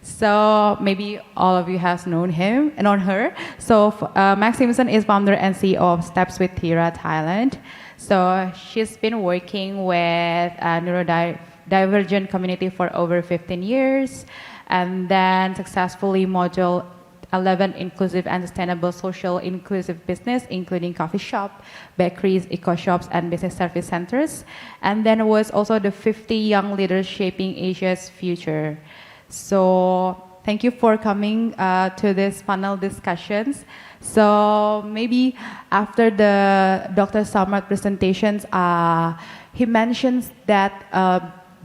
So maybe all of you have known him and known her. So Max Simpson is founder and CEO of Steps with Tira Thailand. So she's been working with neurodivergent community for over 15 years. And then successfully module 11 inclusive and sustainable social inclusive business, including coffee shop, bakeries, eco shops, and business service centers. And then was also the 50 young leaders shaping Asia's future. So thank you for coming to this panel discussions. So maybe after the Dr. Samart presentations, he mentions that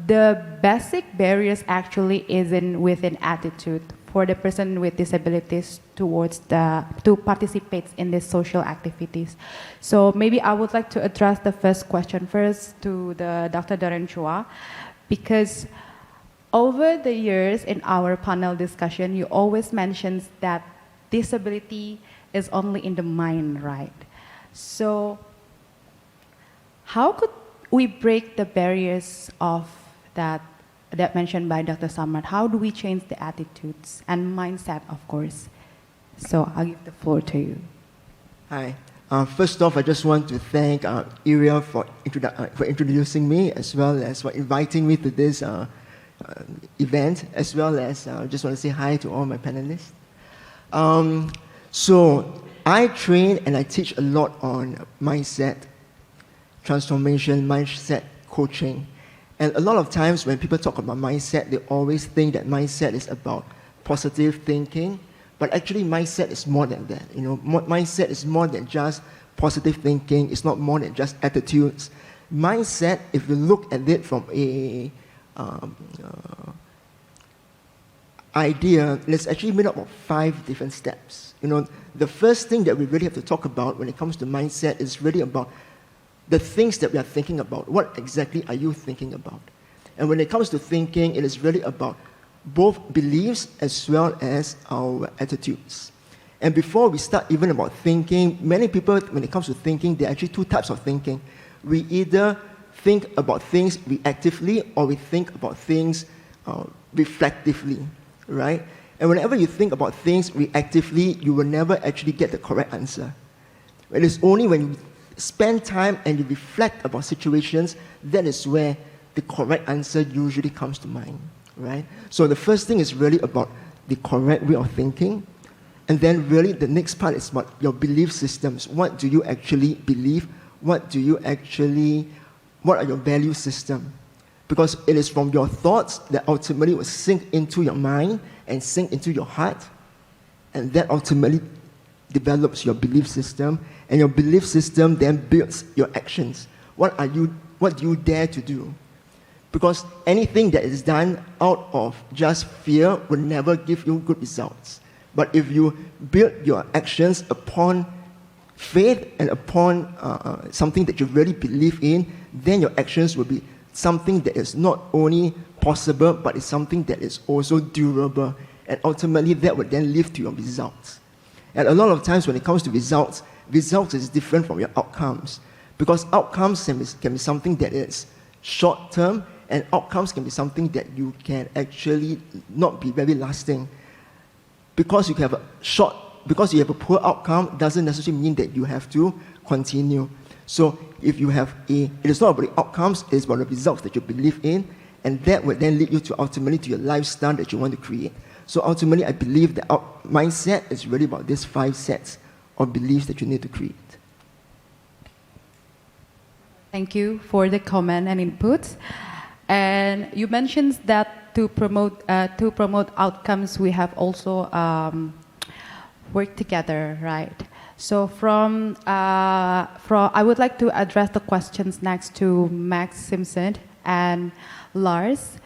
the basic barriers actually isn't within attitude for the person with disabilities to participate in these social activities. So maybe I would like to address the first question first to the Dr. Darren Chua, because over the years in our panel discussion, you always mention that disability is only in the mind, right? So how could we break the barriers of that mentioned by Dr. Samart? How do we change the attitudes and mindset, of course? So I'll give the floor to you. Hi. First off, I just want to thank ERIA for introducing me, as well as for inviting me to this event, as well as just want to say hi to all my panelists. So I train and I teach a lot on mindset transformation, mindset coaching. And a lot of times when people talk about mindset, they always think that mindset is about positive thinking, But actually, mindset is more than that. Mindset is more than just positive thinking. It's not more than just attitudes. Mindset, if you look at it from a idea, it's actually made up of 5 different steps. The first thing that we really have to talk about when it comes to mindset is really about the things that we are thinking about. What exactly are you thinking about? And when it comes to thinking, it is really about both beliefs as well as our attitudes. And before we start even about thinking, many people, when it comes to thinking, there are actually 2 types of thinking. We either think about things reactively or we think about things reflectively, right? And whenever you think about things reactively, you will never actually get the correct answer. It is only when you spend time and you reflect about situations, that is where the correct answer usually comes to mind, right? So the first thing is really about the correct way of thinking. And then really the next part is about your belief systems. What do you actually believe? What are your value system? Because it is from your thoughts that ultimately will sink into your mind and sink into your heart. And that ultimately develops your belief system. And your belief system then builds your actions. What do you dare to do? Because anything that is done out of just fear will never give you good results. But if you build your actions upon faith and upon something that you really believe in, then your actions will be something that is not only possible, but it's something that is also durable. And ultimately, that will then lead to your results. And a lot of times when it comes to results is different from your outcomes. Because outcomes can be something that is short-term, and outcomes can be something that you can actually not be very lasting. Because you have a poor outcome doesn't necessarily mean that you have to continue. So if you have it is not about the outcomes, it is about the results that you believe in, and that will then lead you to ultimately to your lifestyle that you want to create. So ultimately, I believe that our mindset is really about these 5 sets of beliefs that you need to create. Thank you for the comment and inputs. And you mentioned that to promote outcomes, we have also worked together, right? So I would like to address the questions next to Max Simpson and Lars,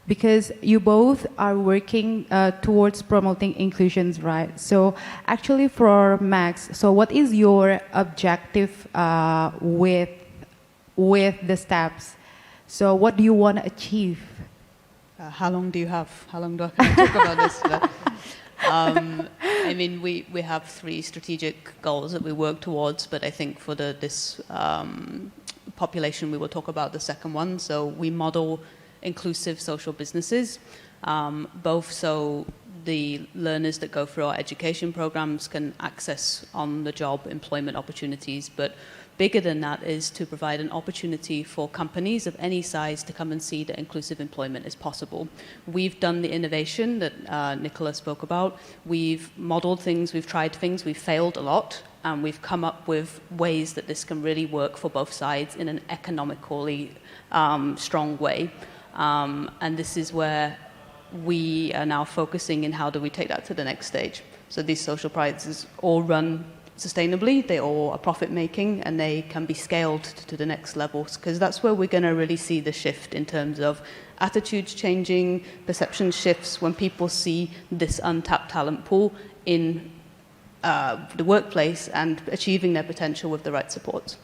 because you both are working towards promoting inclusions, right? So actually for Max, so what is your objective with the steps? So what do you want to achieve? How long do you have? How long do I talk about this? I mean, we have 3 strategic goals that we work towards, but I think for this population, we will talk about the second one. So we model inclusive social businesses, both so the learners that go through our education programs can access on-the-job employment opportunities, but bigger than that is to provide an opportunity for companies of any size to come and see that inclusive employment is possible. We've done the innovation that Nicola spoke about. We've modeled things, we've tried things, we've failed a lot, and we've come up with ways that this can really work for both sides in an economically strong way. And this is where we are now focusing in how do we take that to the next stage. So these social prizes all run sustainably, they all are profit-making, and they can be scaled to the next levels, because that's where we're going to really see the shift in terms of attitudes changing, perception shifts, when people see this untapped talent pool in the workplace and achieving their potential with the right supports.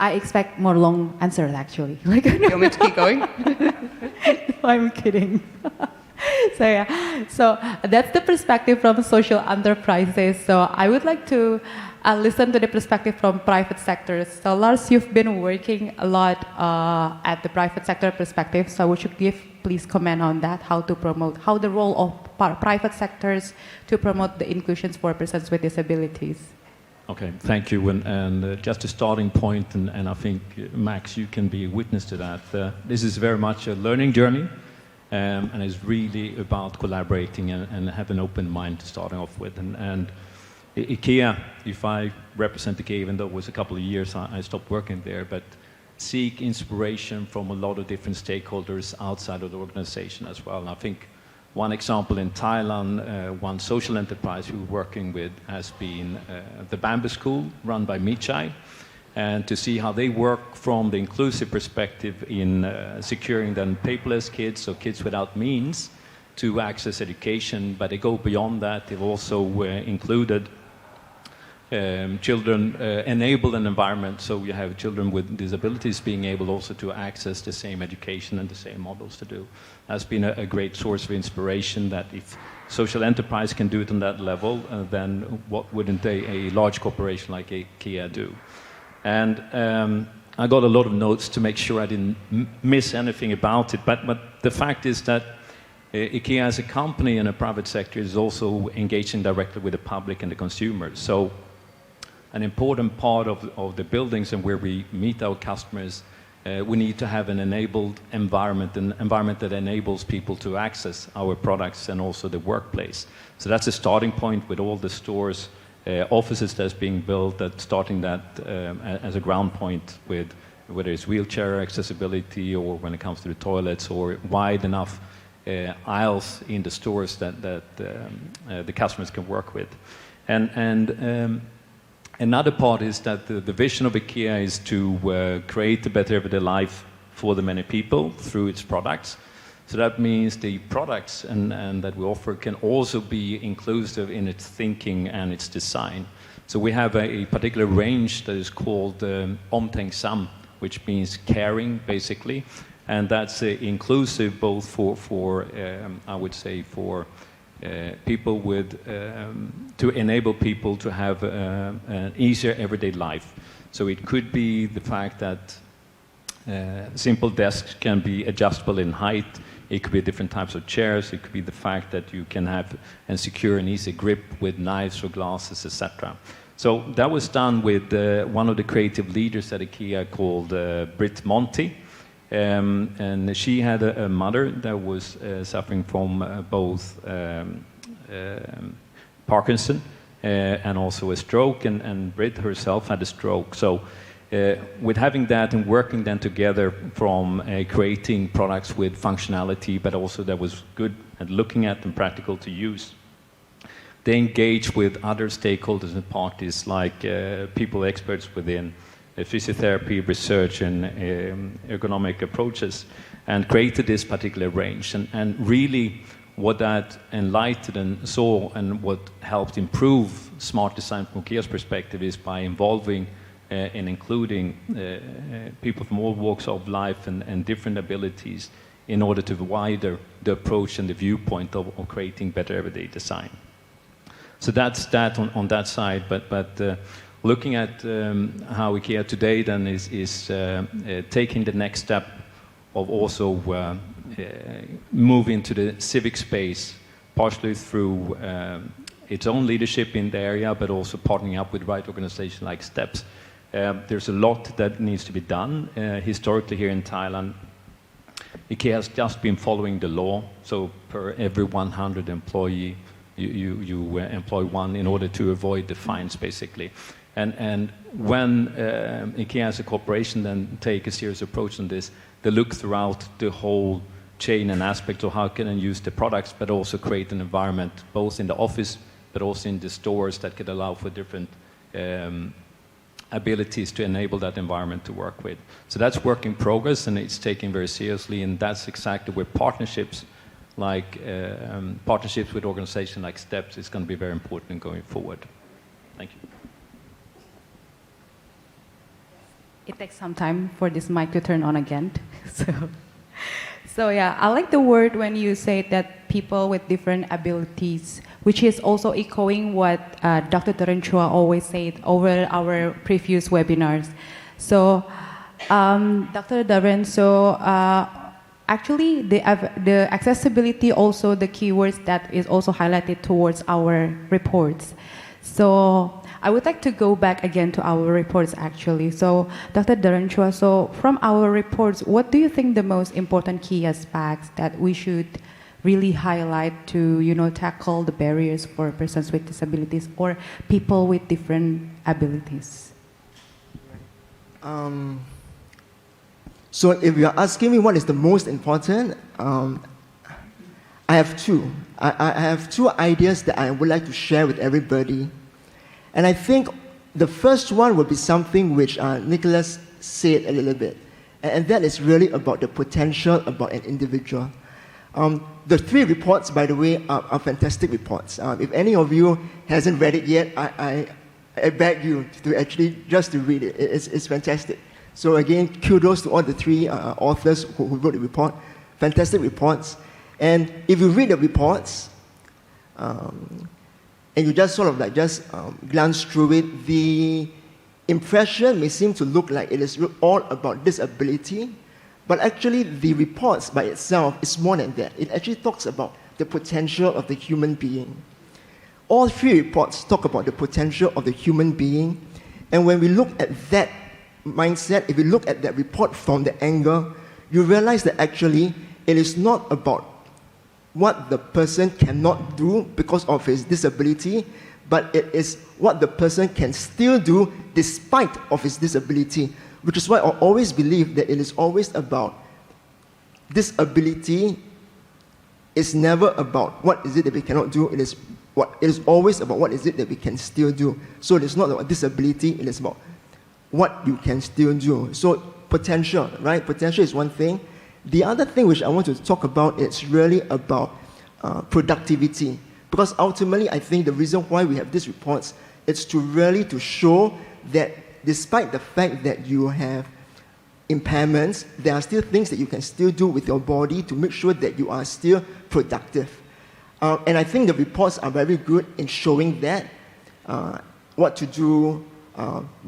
I expect more long answers, actually. You want me to keep going? I'm kidding. So that's the perspective from social enterprises. So I would like to listen to the perspective from private sectors. So Lars, you've been working a lot at the private sector perspective. So would you please comment on that, how the role of private sectors to promote the inclusions for persons with disabilities? Okay, thank you. And just a starting point, and I think, Max, you can be a witness to that. This is very much a learning journey. And it's really about collaborating and have an open mind to starting off with. And IKEA, if I represent IKEA, even though it was a couple of years I stopped working there, but seek inspiration from a lot of different stakeholders outside of the organization as well. And I think one example in Thailand, one social enterprise we're working with has been the Bamboo School run by Michai, and to see how they work from the inclusive perspective in securing then paperless kids, so kids without means, to access education. But they go beyond that. They've also included children, enable an environment so you have children with disabilities being able also to access the same education and the same models to do. That's been a great source of inspiration, that if social enterprise can do it on that level, then what wouldn't a large corporation like IKEA do? And I got a lot of notes to make sure I didn't miss anything about it, but the fact is that IKEA as a company and a private sector is also engaging directly with the public and the consumers. So an important part of the buildings and where we meet our customers, we need to have an enabled environment, an environment that enables people to access our products and also the workplace. So that's a starting point with all the stores, offices that's being built, that starting that as a ground point with whether it's wheelchair accessibility or when it comes to the toilets or wide enough aisles in the stores that the customers can work with. And another part is that the vision of IKEA is to create a better everyday life for the many people through its products. So that means the products and that we offer can also be inclusive in its thinking and its design. So we have a particular range that is called Omtänksam, which means caring, basically. And that's inclusive both for I would say, for people with, to enable people to have an easier everyday life. So it could be the fact that simple desks can be adjustable in height. It could be different types of chairs. It could be the fact that you can have and secure an easy grip with knives or glasses, etc. So that was done with one of the creative leaders at IKEA called Britt Monty. And she had a mother that was suffering from both Parkinson and also a stroke, and Britt herself had a stroke. So with having that and working then together from creating products with functionality, but also that was good at looking at and practical to use, they engage with other stakeholders and parties like people experts within physiotherapy, research, and ergonomic approaches, and created this particular range. And really what that enlightened and saw and what helped improve smart design from IKEA's perspective is by involving and including people from all walks of life and different abilities in order to widen the approach and the viewpoint of creating better everyday design. So that's that on that side, but looking at how IKEA today then is taking the next step of also moving to the civic space, partially through its own leadership in the area, but also partnering up with the right organizations like STEPS. There's a lot that needs to be done. Historically here in Thailand, IKEA has just been following the law, so per every 100 employee, you employ one in order to avoid the fines, basically. And when IKEA as a corporation then take a serious approach on this, they look throughout the whole chain and aspect of how can I use the products, but also create an environment both in the office, but also in the stores that could allow for different abilities to enable that environment to work with. So that's work in progress, and it's taken very seriously, and that's exactly where partnerships like partnerships with organizations like STEPS is going to be very important going forward. Thank you. It takes some time for this mic to turn on again. So yeah, I like the word when you say that people with different abilities, which is also echoing what Dr. Dharan Chua always said over our previous webinars. So Dr. Dharan, so actually the accessibility also the keywords that is also highlighted towards our reports. So I would like to go back again to our reports actually. So Dr. Dharan Chua, so from our reports, what do you think the most important key aspects that we should really highlight to, you know, tackle the barriers for persons with disabilities or people with different abilities? So if you're asking me what is the most important, I have two. I have two ideas that I would like to share with everybody. And I think the first one would be something which Nicholas said a little bit. And that is really about the potential about an individual. The three reports, by the way, are fantastic reports. If any of you hasn't read it yet, I beg you to actually just to read it. It's fantastic. So again, kudos to all the three authors who wrote the report. Fantastic reports. And if you read the reports, and you just sort of like glance through it, the impression may seem to look like it is all about disability, but actually the reports by itself is more than that. It actually talks about the potential of the human being. All three reports talk about the potential of the human being, and when we look at that mindset, if we look at that report from the angle, you realize that actually it is not about what the person cannot do because of his disability, but it is what the person can still do despite of his disability, which is why I always believe that it is always about disability is never about what is it that we cannot do, it is always about what is it that we can still do. So it is not about disability, it is about what you can still do. So potential, right? Potential is one thing. The other thing which I want to talk about is really about productivity. Because ultimately, I think the reason why we have these reports is to really to show that despite the fact that you have impairments, there are still things that you can still do with your body to make sure that you are still productive. And I think the reports are very good in showing that, what to do,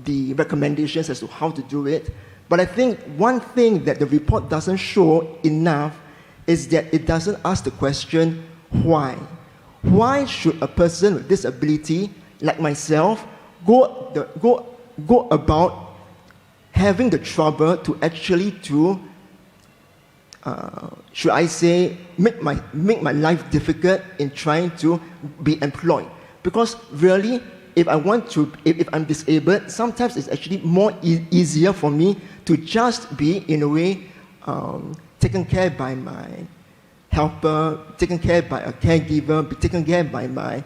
the recommendations as to how to do it. But I think one thing that the report doesn't show enough is that it doesn't ask the question, why? Why should a person with disability, like myself, go about having the trouble to actually should I say, make my life difficult in trying to be employed? Because really, if I'm disabled, sometimes it's actually more easier for me to just be, in a way, taken care by my helper, taken care by a caregiver, be taken care by my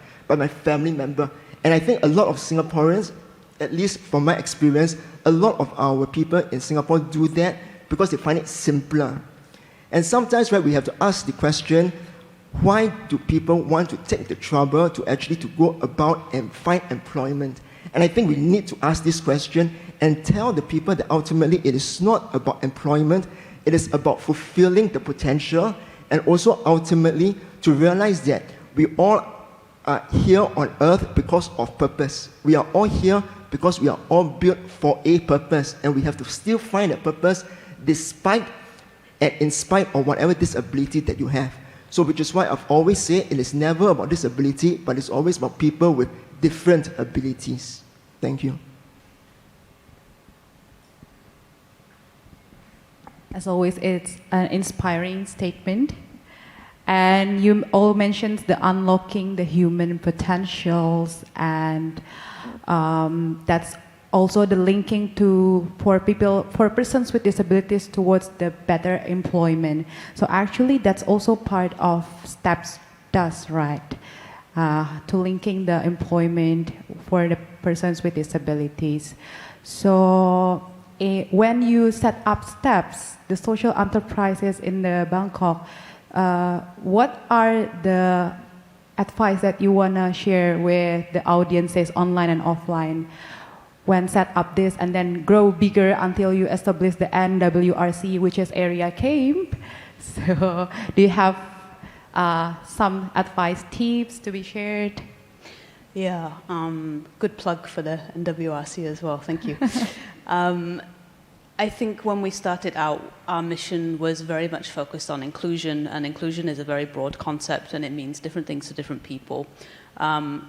family member. And I think a lot of Singaporeans, at least from my experience, a lot of our people in Singapore do that because they find it simpler. And sometimes, right, we have to ask the question, why do people want to take the trouble to actually to go about and find employment? And I think we need to ask this question and tell the people that ultimately it is not about employment, it is about fulfilling the potential, and also ultimately to realize that we all are here on earth because of purpose. We are all here because we are all built for a purpose, and we have to still find a purpose despite and in spite of whatever disability that you have. So which is why I've always said it is never about disability, but it's always about people with different abilities. Thank you. As always, it's an inspiring statement. And you all mentioned the unlocking the human potentials, and that's also the linking for persons with disabilities towards the better employment. So actually, that's also part of STEPS does, right? To linking the employment for the persons with disabilities. So when you set up STEPS, the social enterprises in the Bangkok, what are the advice that you want to share with the audiences online and offline when set up this and then grow bigger until you establish the NWRC, which is area camp? So do you have some advice, tips to be shared? Yeah, good plug for the NWRC as well, thank you. I think when we started out, our mission was very much focused on inclusion, and inclusion is a very broad concept and it means different things to different people.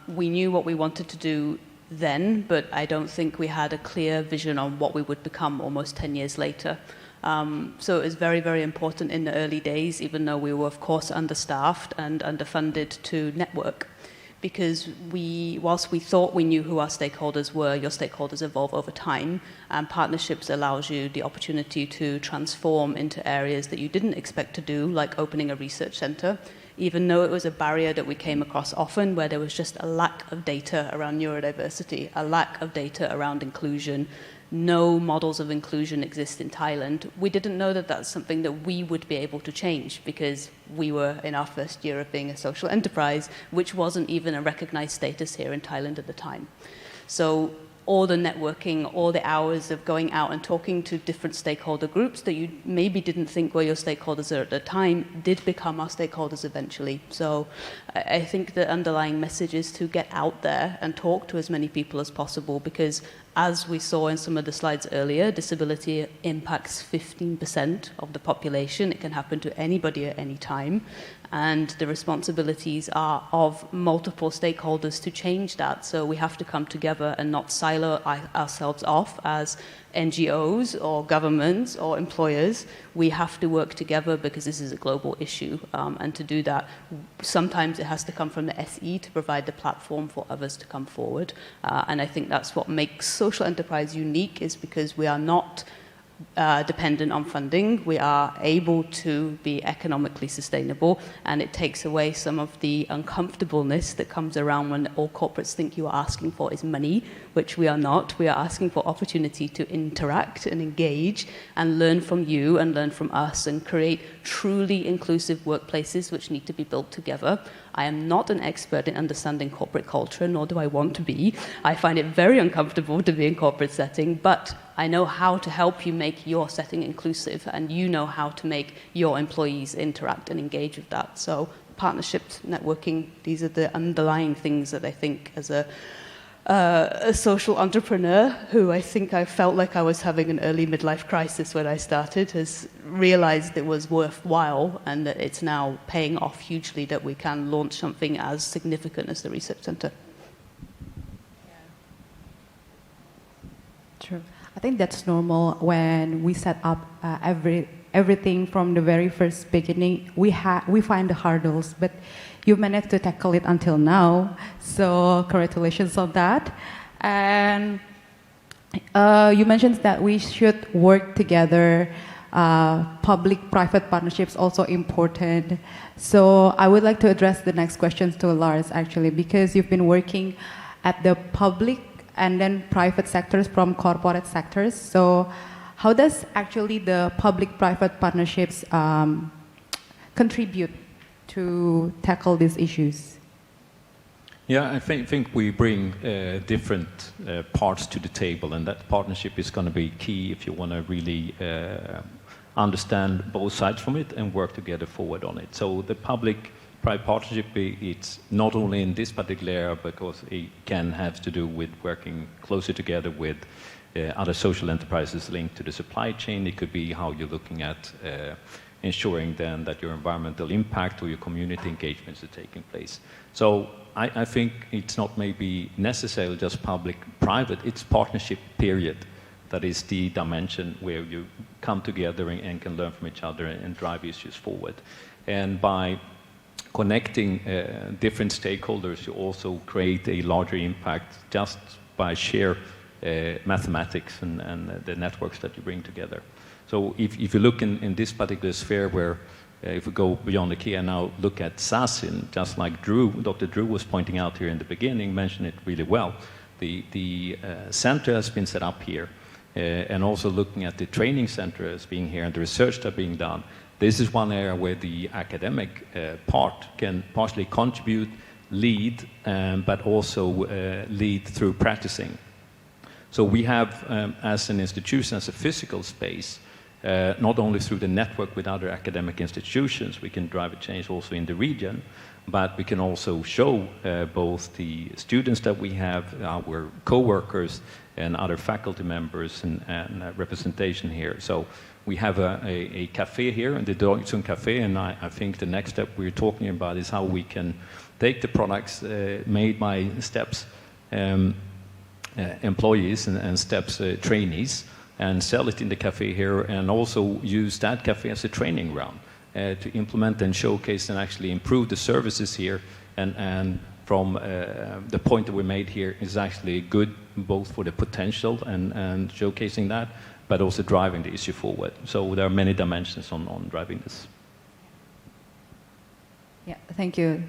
We knew what we wanted to do then, but I don't think we had a clear vision on what we would become almost 10 years later. So it was very, very important in the early days, even though we were, of course, understaffed and underfunded, to network. because whilst we thought we knew who our stakeholders were, your stakeholders evolve over time, and partnerships allows you the opportunity to transform into areas that you didn't expect to do, like opening a research center, even though it was a barrier that we came across often, where there was just a lack of data around neurodiversity, a lack of data around inclusion. No models of inclusion exist in Thailand. We didn't know that that's something that we would be able to change because we were in our first year of being a social enterprise, which wasn't even a recognized status here in Thailand at the time. So all the networking, all the hours of going out and talking to different stakeholder groups that you maybe didn't think were your stakeholders at the time did become our stakeholders eventually. So I think the underlying message is to get out there and talk to as many people as possible, because as we saw in some of the slides earlier, disability impacts 15% of the population. It can happen to anybody at any time. And the responsibilities are of multiple stakeholders to change that. So we have to come together and not silo ourselves off as NGOs or governments or employers. We have to work together because this is a global issue. And to do that, sometimes it has to come from the SE to provide the platform for others to come forward. And I think that's what makes social enterprise unique, is because we are not dependent on funding. We are able to be economically sustainable, and it takes away some of the uncomfortableness that comes around when all corporates think you are asking for is money, which we are not. We are asking for opportunity to interact and engage and learn from you and learn from us and create truly inclusive workplaces which need to be built together. I am not an expert in understanding corporate culture, nor do I want to be. I find it very uncomfortable to be in corporate setting, but I know how to help you make your setting inclusive, and you know how to make your employees interact and engage with that. So partnerships, networking, these are the underlying things that I think as a social entrepreneur, who I think I felt like I was having an early midlife crisis when I started, has realized it was worthwhile and that it's now paying off hugely that we can launch something as significant as the research center. True. I think that's normal when we set up everything from the very first beginning. We find the hurdles, but you managed to tackle it until now. So congratulations on that. And you mentioned that we should work together. Public-private partnerships also important. So I would like to address the next questions to Lars, actually, because you've been working at the public and then private sectors from corporate sectors. So how does actually the public-private partnerships contribute to tackle these issues? Yeah, I think we bring different parts to the table, and that partnership is going to be key if you want to really understand both sides from it and work together forward on it. So the public-private partnership, it's not only in this particular area, because it can have to do with working closer together with other social enterprises linked to the supply chain. It could be how you're looking at ensuring then that your environmental impact or your community engagements are taking place. So I think it's not maybe necessarily just public-private, it's partnership period. That is the dimension where you come together and can learn from each other and drive issues forward. And by connecting different stakeholders, you also create a larger impact just by sheer mathematics and the networks that you bring together. So if you look in this particular sphere where, if we go beyond the key and now look at Sasin, just like Dr. Drew was pointing out here in the beginning, mentioned it really well, the center has been set up here, and also looking at the training center as being here and the research that being done. This is one area where the academic part can partially contribute, lead, but also lead through practicing. So we have, as an institution, as a physical space, not only through the network with other academic institutions, we can drive a change also in the region, but we can also show both the students that we have, our co-workers, and other faculty members and representation here. So we have a cafe here, the Deutschen Cafe, and I think the next step we're talking about is how we can take the products made by STEPS employees and STEPS trainees and sell it in the cafe here, and also use that cafe as a training ground to implement and showcase and actually improve the services here and from the point that we made here is actually good, both for the potential and showcasing that, but also driving the issue forward. So there are many dimensions on driving this. Yeah, thank you.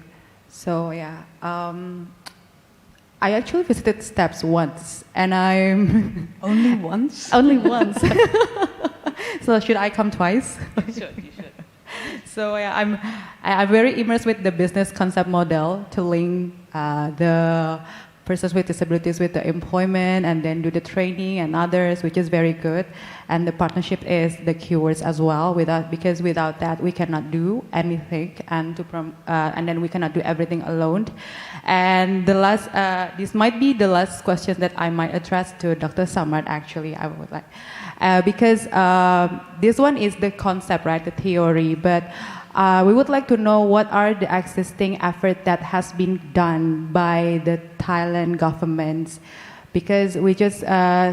So yeah, I actually visited STEPS once, and I'm Only once? only once. So should I come twice? You should. So yeah, I'm very immersed with the business concept model to link the persons with disabilities with the employment and then do the training and others, which is very good. And the partnership is the keywords as well. Because without that we cannot do anything, and then we cannot do everything alone. And the last, this might be the last question that I might address to Dr. Samad. Actually, I would like. Because this one is the concept, right, the theory, but we would like to know what are the existing efforts that has been done by the Thailand governments, because we just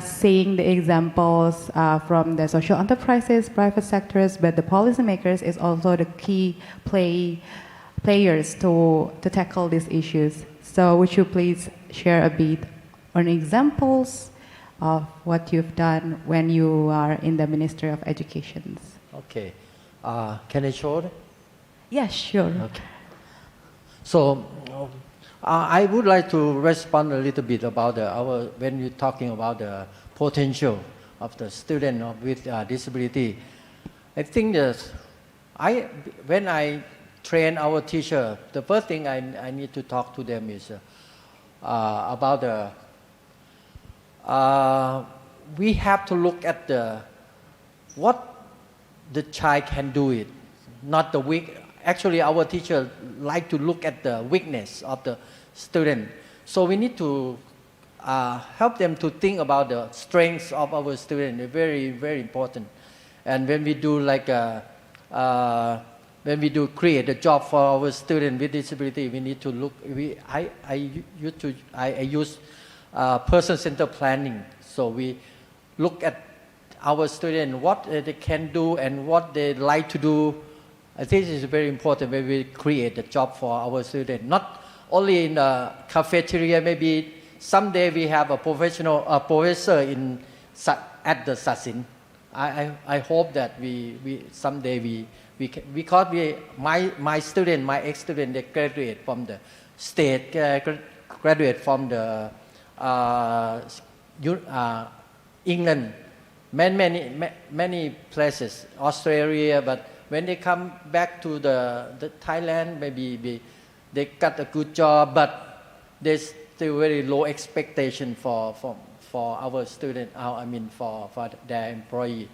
seeing the examples from the social enterprises, private sectors, but the policymakers is also the key players to tackle these issues. So would you please share a bit on examples of what you've done when you are in the Ministry of Education? Okay. Can I show it? Yes, sure. Okay. So I would like to respond a little bit about when you're talking about the potential of the student with disability. I think when I train our teacher, the first thing I need to talk to them is about we have to look at what the child can do it, not the weak. Actually, our teacher like to look at the weakness of the student. So we need to help them to think about the strengths of our student. They're very, very important. And when we do create a job for our student with disability, we need to look. I use person-centered planning. So we look at our student, what they can do and what they like to do. I think this is very important when we create a job for our students. Not only in the cafeteria, maybe someday we have a professor at the Sasin. I hope that we someday we can, because my student, my ex-student, they graduate from the state, graduate from the England, many places, Australia, but when they come back to the Thailand, maybe they got a good job, but there's still very low expectation for our student. I mean for their employee.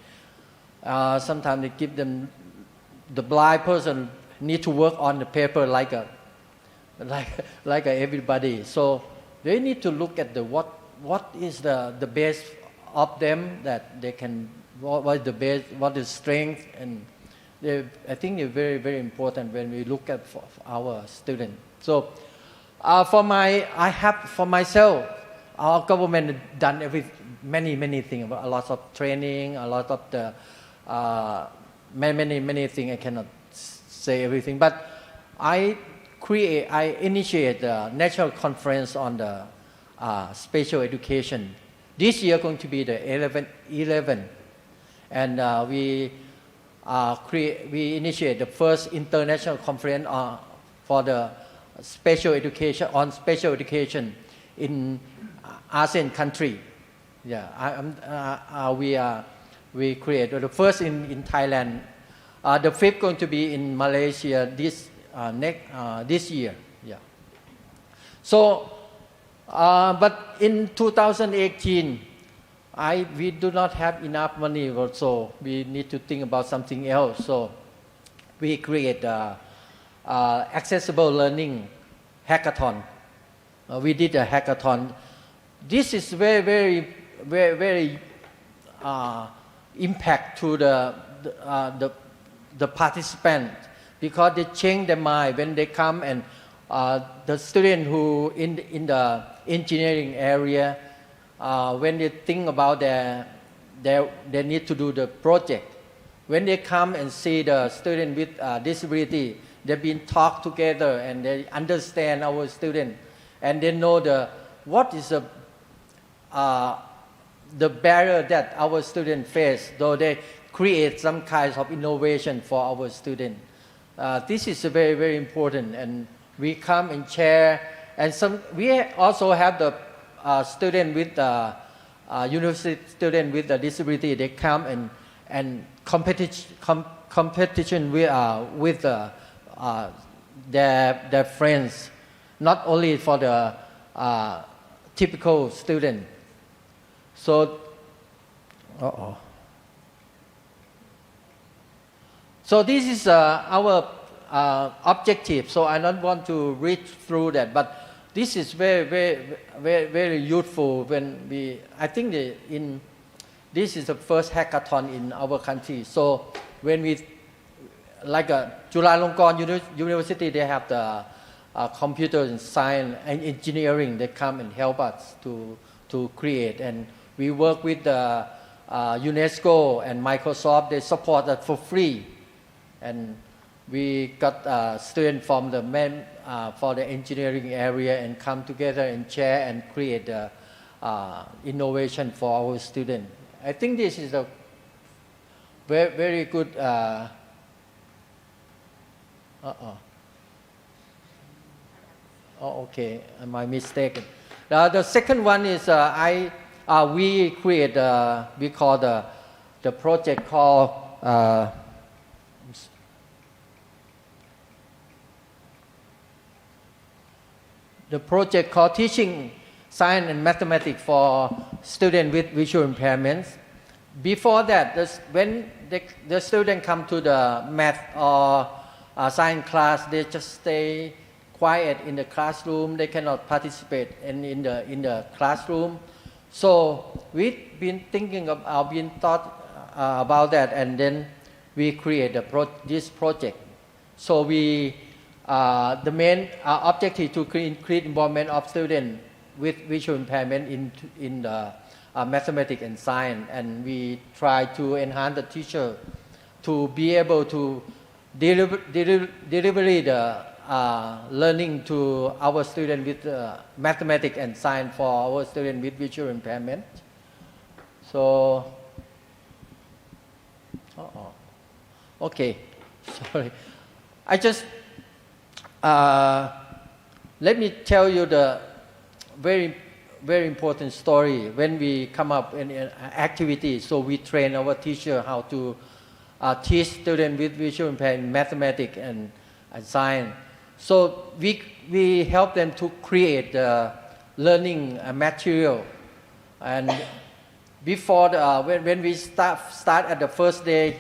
Sometimes they give them, the blind person need to work on the paper like everybody. So they need to look at what is the best of them, that they can, what is the best, what is strength, and I think it's very, very important when we look at for our students. So for myself, our government done many things, a lot of training, a lot of the many things. I cannot say everything, but I initiate the national conference on the special education. This year going to be the 11, and we initiate the first international conference for the special education in ASEAN country. Yeah, we create the first in Thailand. The fifth going to be in Malaysia this year. Yeah. So, but in 2018, we do not have enough money. Also, we need to think about something else. So, we create accessible learning hackathon. We did a hackathon. This is very impact to the participant, because they change their mind when they come, and the student who in the engineering area, when they think about they need to do the project, when they come and see the student with disability, they've been talked together and they understand our student, and they know what is the barrier that our students face, though they create some kinds of innovation for our students. This is very, very important, and we come and share. And we also have the student with university student with a disability. They come and competition with their friends, not only for the typical student. So, So this is our objective. So I don't want to read through that, but this is very, very, very, very useful when I think this is the first hackathon in our country. So when like Chulalongkorn University, they have the computer and science and engineering. They come and help us to create, and we work with the UNESCO and Microsoft. They support us for free, and we got students from for the engineering area and come together and share and create innovation for our students. I think this is a very, very good. Okay, my mistake. The second one is we create we call the project called Teaching Science and Mathematics for Students with Visual Impairments. Before that, when the student come to the math or science class, they just stay quiet in the classroom. They cannot participate in the classroom. So we've been thinking about, about that, and then we create this project. So the main objective to increase involvement of students with visual impairment in the mathematics and science, and we try to enhance the teacher to be able to deliver the learning to our students with mathematics and science for our students with visual impairment. So, okay, sorry. I just let me tell you the very, very important story. When we come up in an activity, so we train our teacher how to teach students with visual impairment mathematics and science. So we help them to create learning material. And before when we start at the first day,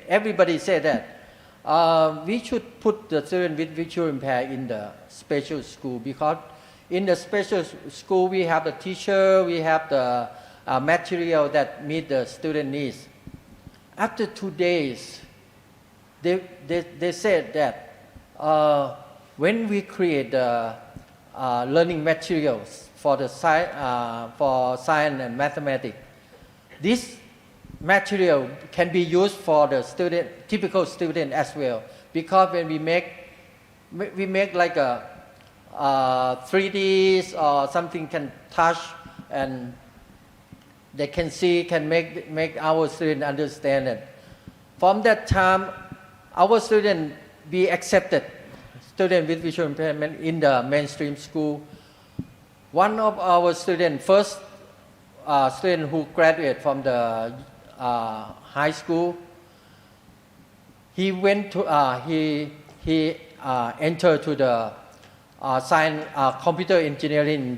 everybody said that we should put the student with visual impairment in the special school, because in the special school we have the teacher, we have the material that meet the student needs. After 2 days, they said that when we create the learning materials for science and mathematics, this material can be used for the typical student as well, because when we make like a 3Ds or something can touch and they can see, can make our students understand it. From that time, our students be accepted, students with visual impairment in the mainstream school. One of our students, first student who graduated from the high school, he went to he entered to the science computer engineering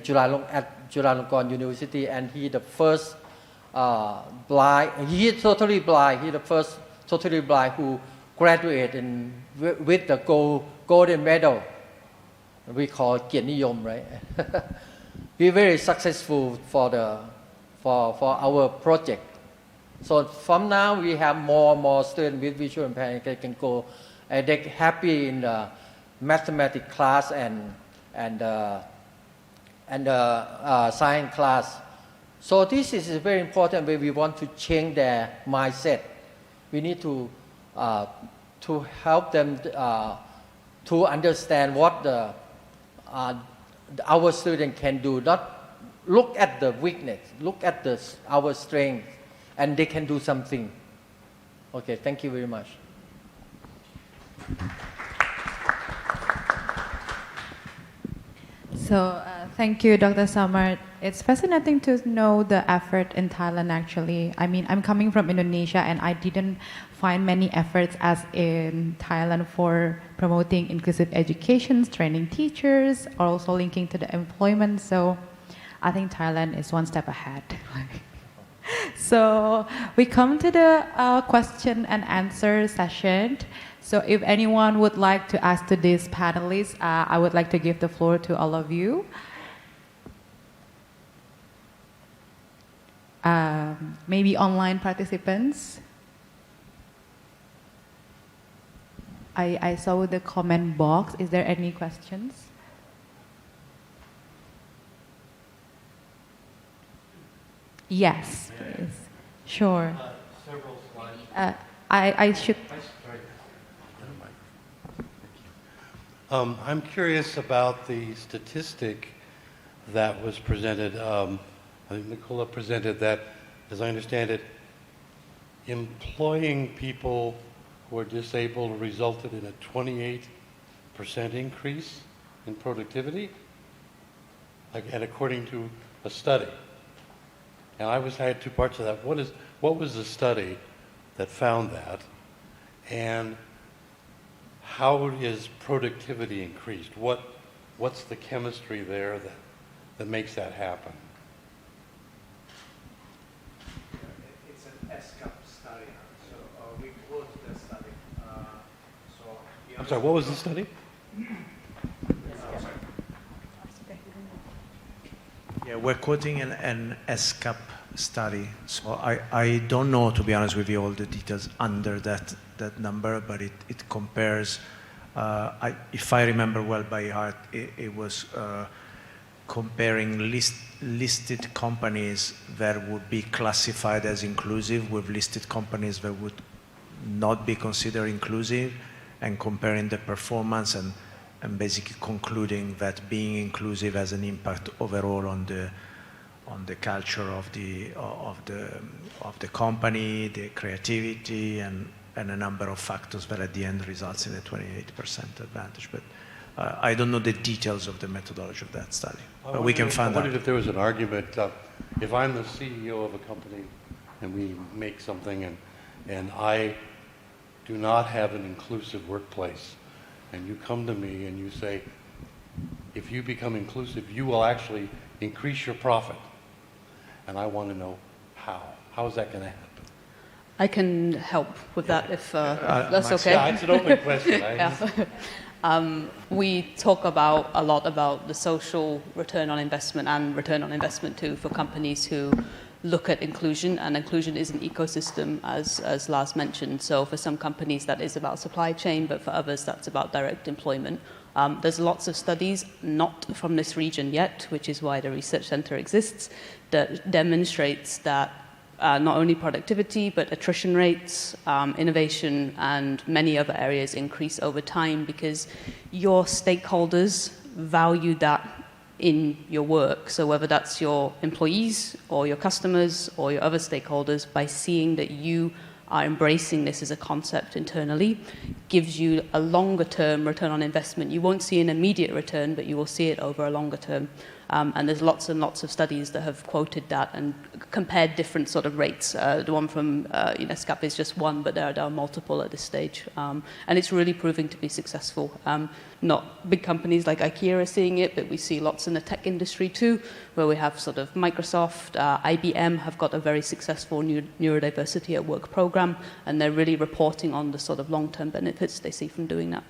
at Chulalongkorn University, and he the first blind. He is totally blind. He the first totally blind who graduated with the golden medal. We call it เกียรตินิยม, right? We're very successful for our project. So from now we have more students with visual impairment. They can go and they're happy in the mathematics class and science class. So this is very important when we want to change their mindset. We need to help them to understand what our student can do. Not look at the weakness, look at our strength, and they can do something. Okay, thank you very much. So thank you, Dr. Samar. It's fascinating to know the effort in Thailand, actually. I mean, I'm coming from Indonesia, and I didn't find many efforts as in Thailand for promoting inclusive education, training teachers, also linking to the employment. So I think Thailand is one step ahead. So we come to the question and answer session. So if anyone would like to ask to these panelists, I would like to give the floor to all of you. Maybe online participants. I saw the comment box. Is there any questions? Yes, please. Sure. Several slides. I should. I'm curious about the statistic that was presented. I think Nicola presented that, as I understand it, employing people who are disabled resulted in a 28% increase in productivity, and according to a study. And I had two parts of that. What was the study that found that, and how is productivity increased? What's the chemistry there that makes that happen? It's an ESCAP study, so we quote the study. I'm sorry, what was the study? Yeah, we're quoting an ESCAP study. So I don't know, to be honest with you, all the details under that number, but it compares, if I remember well by heart, it was comparing listed companies that would be classified as inclusive with listed companies that would not be considered inclusive, and comparing the performance and basically concluding that being inclusive has an impact overall on the culture of the company, the creativity, and a number of factors that at the end results in a 28% advantage. But I don't know the details of the methodology of that study. But we can find out. I wondered if there was an argument, if I'm the CEO of a company and we make something and I do not have an inclusive workplace, and you come to me and you say, if you become inclusive, you will actually increase your profit. And I want to know how. How is that going to happen? I can help with that if that's okay. Yeah, it's an open question. We talk a lot about the social return on investment and return on investment too for companies who look at inclusion, and inclusion is an ecosystem, as Lars mentioned. So for some companies that is about supply chain, but for others that's about direct employment. There's lots of studies, not from this region yet, which is why the research center exists, that demonstrates that not only productivity, but attrition rates, innovation, and many other areas increase over time because your stakeholders value that in your work. So whether that's your employees or your customers or your other stakeholders, by seeing that you are embracing this as a concept internally, gives you a longer term return on investment. You won't see an immediate return, but you will see it over a longer term. And there's lots and lots of studies that have quoted that and compared different sort of rates. The one from SCAP is just one, but there are multiple at this stage. And it's really proving to be successful. Not big companies like IKEA are seeing it, but we see lots in the tech industry too, where we have sort of Microsoft, IBM have got a very successful neurodiversity at work program, and they're really reporting on the sort of long-term benefits they see from doing that.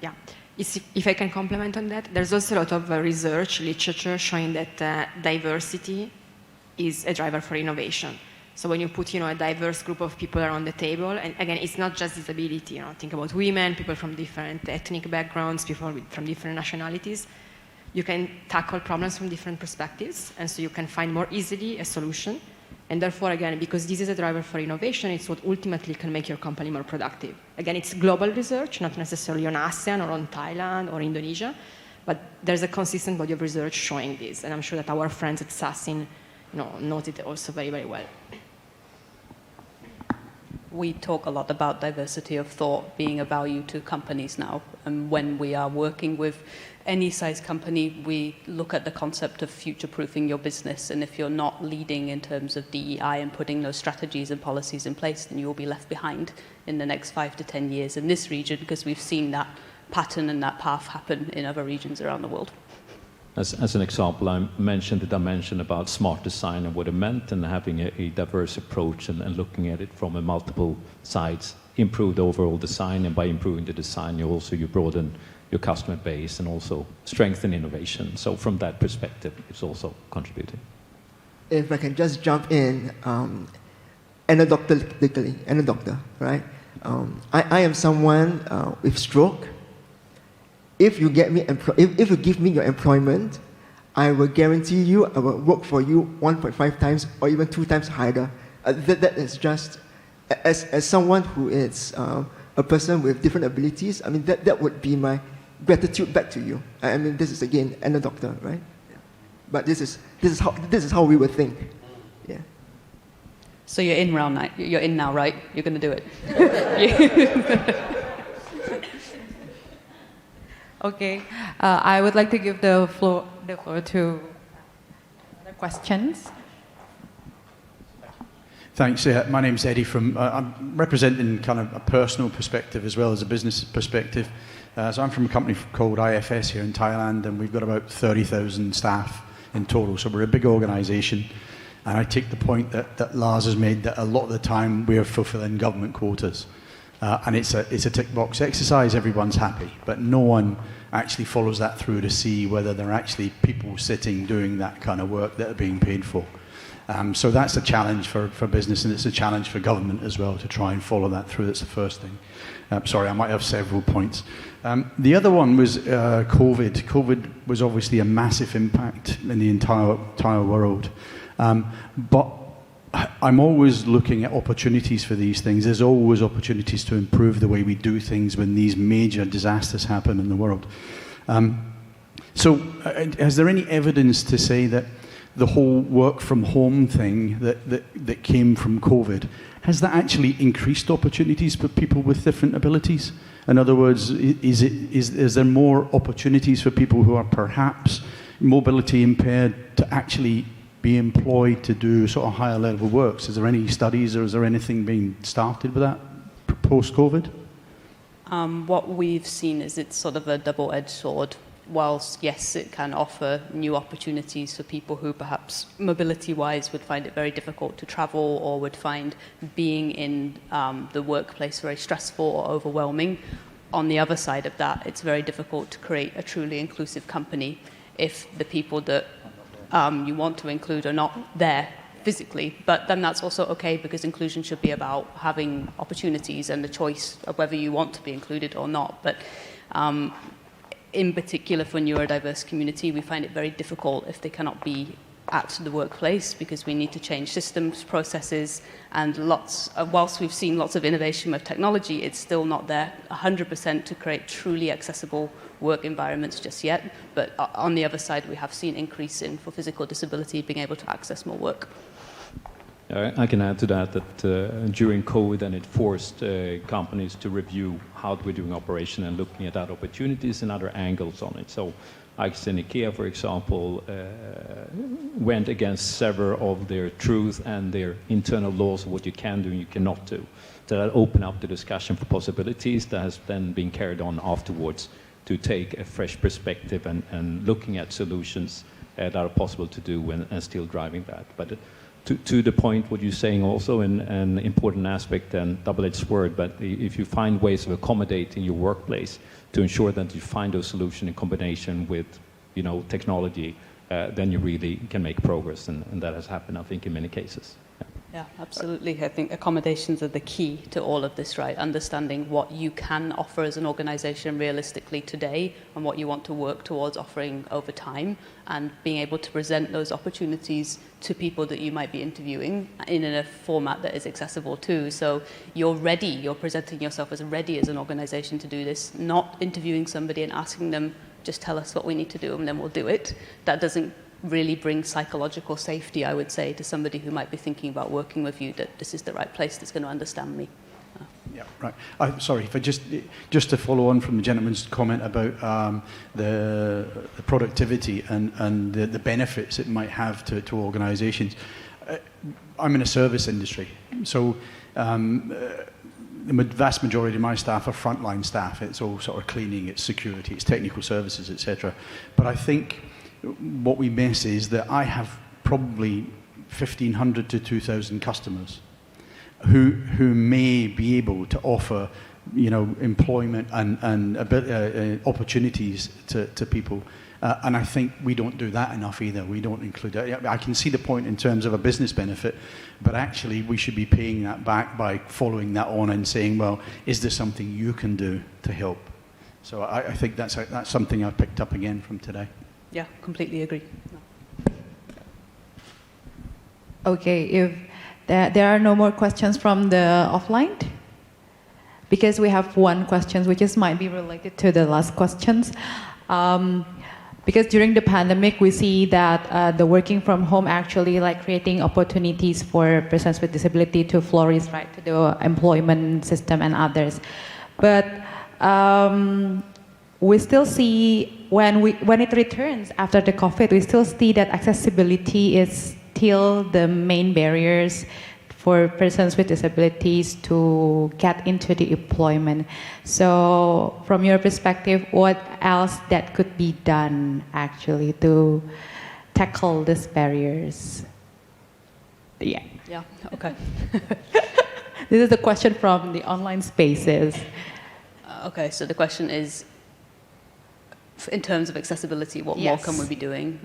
Yeah, if I can comment on that, there's also a lot of research literature showing that diversity is a driver for innovation. So when you put, a diverse group of people around the table, and again, it's not just disability. Think about women, people from different ethnic backgrounds, people from different nationalities. You can tackle problems from different perspectives, and so you can find more easily a solution. And therefore, again, because this is a driver for innovation, it's what ultimately can make your company more productive. Again, it's global research, not necessarily on ASEAN or on Thailand or Indonesia, but there's a consistent body of research showing this. And I'm sure that our friends at Sasin note it also very, very well. We talk a lot about diversity of thought being a value to companies now. And when we are working with any size company, we look at the concept of future-proofing your business. And if you're not leading in terms of DEI and putting those strategies and policies in place, then you'll be left behind in the next 5 to 10 years in this region, because we've seen that pattern and that path happen in other regions around the world. As an example, I mentioned the dimension about smart design and what it meant, and having a diverse approach and looking at it from multiple sides, improve the overall design, and by improving the design, you broaden your customer base and also strengthen innovation. So from that perspective, it's also contributing. If I can just jump in, anecdotally, right? I am someone with stroke. If you give me your employment, I will guarantee you I will work for you 1.5 times or even 2 times harder. That is just, as someone who is a person with different abilities, I mean, that would be my gratitude back to you. I mean, this is again, and a doctor, right? But this is how we would think. Yeah. So you're in now, right? You're going to do it. Okay, I would like to give the floor to other questions. Thanks. My name's Eddie I'm representing kind of a personal perspective as well as a business perspective. So I'm from a company called IFS here in Thailand, and we've got about 30,000 staff in total. So we're a big organisation. And I take the point that Lars has made, that a lot of the time we're fulfilling government quotas. And it's a tick box exercise, everyone's happy, but no one actually follows that through to see whether there are actually people sitting doing that kind of work that are being paid for. So that's a challenge for business, and it's a challenge for government as well to try and follow that through. That's the first thing. Sorry, I might have several points. The other one was COVID. COVID was obviously a massive impact in the entire world. But I'm always looking at opportunities for these things. There's always opportunities to improve the way we do things when these major disasters happen in the world. So is there any evidence to say that the whole work from home thing that came from COVID, has that actually increased opportunities for people with different abilities? In other words, is there more opportunities for people who are perhaps mobility impaired to actually be employed to do sort of higher level works? Is there any studies, or is there anything being started with that post-COVID? What we've seen is it's sort of a double-edged sword. Whilst, yes, it can offer new opportunities for people who perhaps mobility-wise would find it very difficult to travel, or would find being in the workplace very stressful or overwhelming. On the other side of that, it's very difficult to create a truly inclusive company if the people that you want to include are not there physically. But then that's also okay, because inclusion should be about having opportunities and the choice of whether you want to be included or not. But in particular, for neurodiverse community, we find it very difficult if they cannot be at the workplace, because we need to change systems, processes, and whilst we've seen lots of innovation with technology, it's still not there 100% to create truly accessible work environments just yet. But on the other side, we have seen increase for physical disability being able to access more work. I can add to that during COVID, and it forced companies to review how we're doing operation and looking at other opportunities and other angles on it. So ASEAN and IKEA, for example, went against several of their truth and their internal laws of what you can do and you cannot do. So that opened up the discussion for possibilities that has then been carried on afterwards to take a fresh perspective and looking at solutions that are possible to do and still driving that. But to the point, what you're saying also, an important aspect and double-edged sword, but if you find ways of accommodating your workplace to ensure that you find those solutions in combination with, technology, then you really can make progress, and that has happened, I think, in many cases. Yeah. Yeah, absolutely. I think accommodations are the key to all of this, right? Understanding what you can offer as an organization realistically today and what you want to work towards offering over time, and being able to present those opportunities to people that you might be interviewing in a format that is accessible too. So you're ready, you're presenting yourself as ready as an organization to do this, not interviewing somebody and asking them, just tell us what we need to do and then we'll do it. That doesn't really bring psychological safety, I would say, to somebody who might be thinking about working with you, that this is the right place that's going to understand me. Yeah, right. I'm sorry, if I just to follow on from the gentleman's comment about the productivity and the benefits it might have to organisations. I'm in a service industry, so the vast majority of my staff are frontline staff. It's all sort of cleaning, it's security, it's technical services, etc. But I think what we miss is that I have probably 1,500 to 2,000 customers who may be able to offer, employment and opportunities to people. And I think we don't do that enough either. We don't include that. I can see the point in terms of a business benefit, but actually we should be paying that back by following that on and saying, well, is there something you can do to help? So I think that's something I picked up again from today. Yeah, completely agree. Okay, if there are no more questions from the offline, because we have one question which might be related to the last questions. Because during the pandemic, we see that the working from home actually creating opportunities for persons with disability to flourish, right, to the employment system and others. But we still see when it returns after the COVID, we still see that accessibility is still the main barriers for persons with disabilities to get into the employment. So from your perspective, what else that could be done actually to tackle these barriers? Yeah. Yeah, okay. This is a question from the online spaces. Okay, so the question is, in terms of accessibility, what more can we be doing?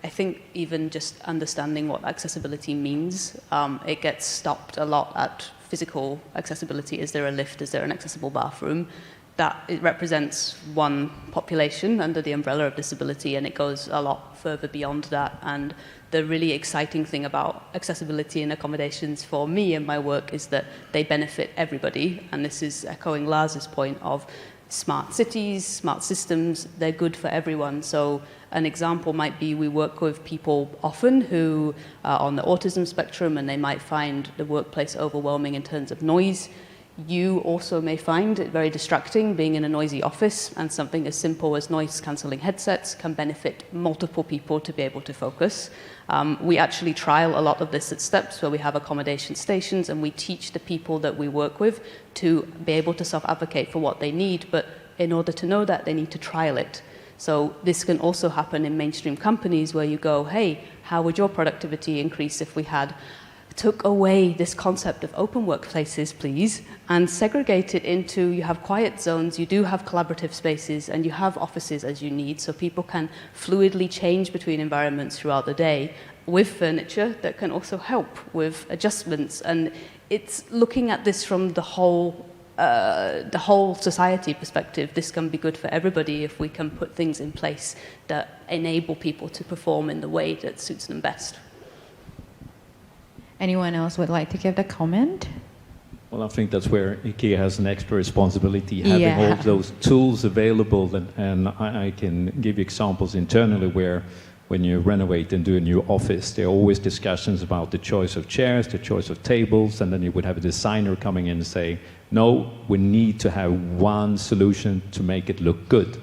I think even just understanding what accessibility means, it gets stopped a lot at physical accessibility. Is there a lift? Is there an accessible bathroom? That it represents one population under the umbrella of disability, and it goes a lot further beyond that. And the really exciting thing about accessibility and accommodations for me and my work is that they benefit everybody. And this is echoing Lars's point of smart cities, smart systems, they're good for everyone. So an example might be we work with people often who are on the autism spectrum, and they might find the workplace overwhelming in terms of noise. You also may find it very distracting being in a noisy office, and something as simple as noise-cancelling headsets can benefit multiple people to be able to focus. We actually trial a lot of this at STEPS, where we have accommodation stations, and we teach the people that we work with to be able to self-advocate for what they need, but in order to know that, they need to trial it. So this can also happen in mainstream companies where you go, hey, how would your productivity increase if we took away this concept of open workplaces, please, and segregate it into, you have quiet zones, you do have collaborative spaces, and you have offices as you need, so people can fluidly change between environments throughout the day with furniture that can also help with adjustments. And it's looking at this from the whole society perspective. This can be good for everybody if we can put things in place that enable people to perform in the way that suits them best. Anyone else would like to give a comment? Well, I think that's where IKEA has an extra responsibility, having all those tools available. And I can give you examples internally where when you renovate and do a new office, there are always discussions about the choice of chairs, the choice of tables, and then you would have a designer coming in and say, no, we need to have one solution to make it look good.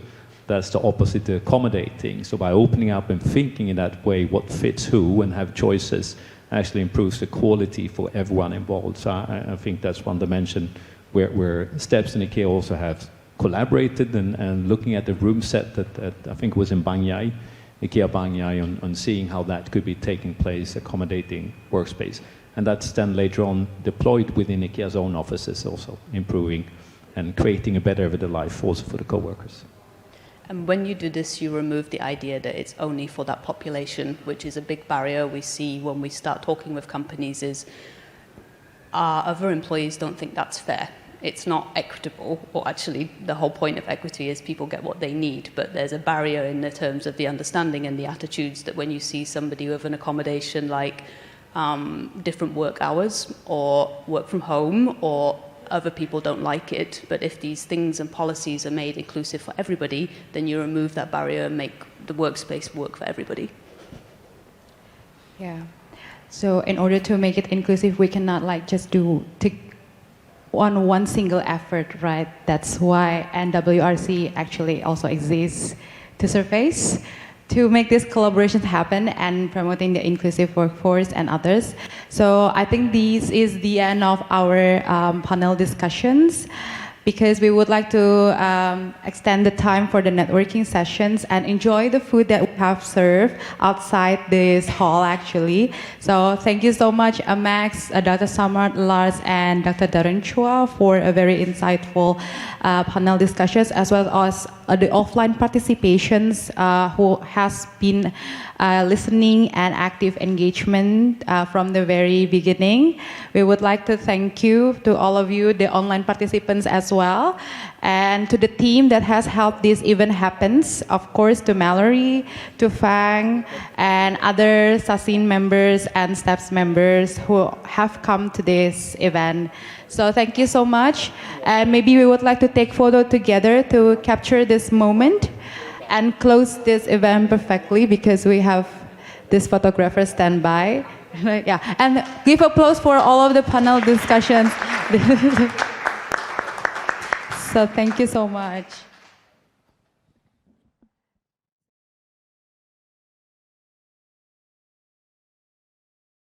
That's the opposite to accommodating. So by opening up and thinking in that way, what fits who, and have choices, actually improves the quality for everyone involved. So I think that's one dimension where STEPS and IKEA also have collaborated and looking at the room set that I think was in Bang Yai, IKEA Bang Yai, on seeing how that could be taking place, accommodating workspace. And that's then later on deployed within IKEA's own offices, also improving and creating a better everyday life also for the co-workers. And when you do this, you remove the idea that it's only for that population, which is a big barrier we see when we start talking with companies is our other employees don't think that's fair. It's not equitable, or actually the whole point of equity is people get what they need, but there's a barrier in the terms of the understanding and the attitudes that when you see somebody with an accommodation like different work hours or work from home or other people don't like it, but if these things and policies are made inclusive for everybody, then you remove that barrier and make the workspace work for everybody. Yeah. So in order to make it inclusive, we cannot like just do one single effort, right? That's why NWRC actually also exists to surface, to make these collaborations happen and promoting the inclusive workforce and others. So I think this is the end of our panel discussions, because we would like to extend the time for the networking sessions and enjoy the food that we have served outside this hall actually. So thank you so much Max, Dr. Samart, Lars and Dr. Darren Chua for a very insightful panel discussions, as well as the offline participations who has been listening and active engagement from the very beginning. We would like to thank you to all of you, the online participants as well, and to the team that has helped this event happens. Of course, to Mallory, to Fang, and other Sasin members and staff members who have come to this event. So thank you so much. And maybe we would like to take photo together to capture this moment and close this event perfectly, because we have this photographer stand by. Yeah, and give applause for all of the panel discussions. So thank you so much.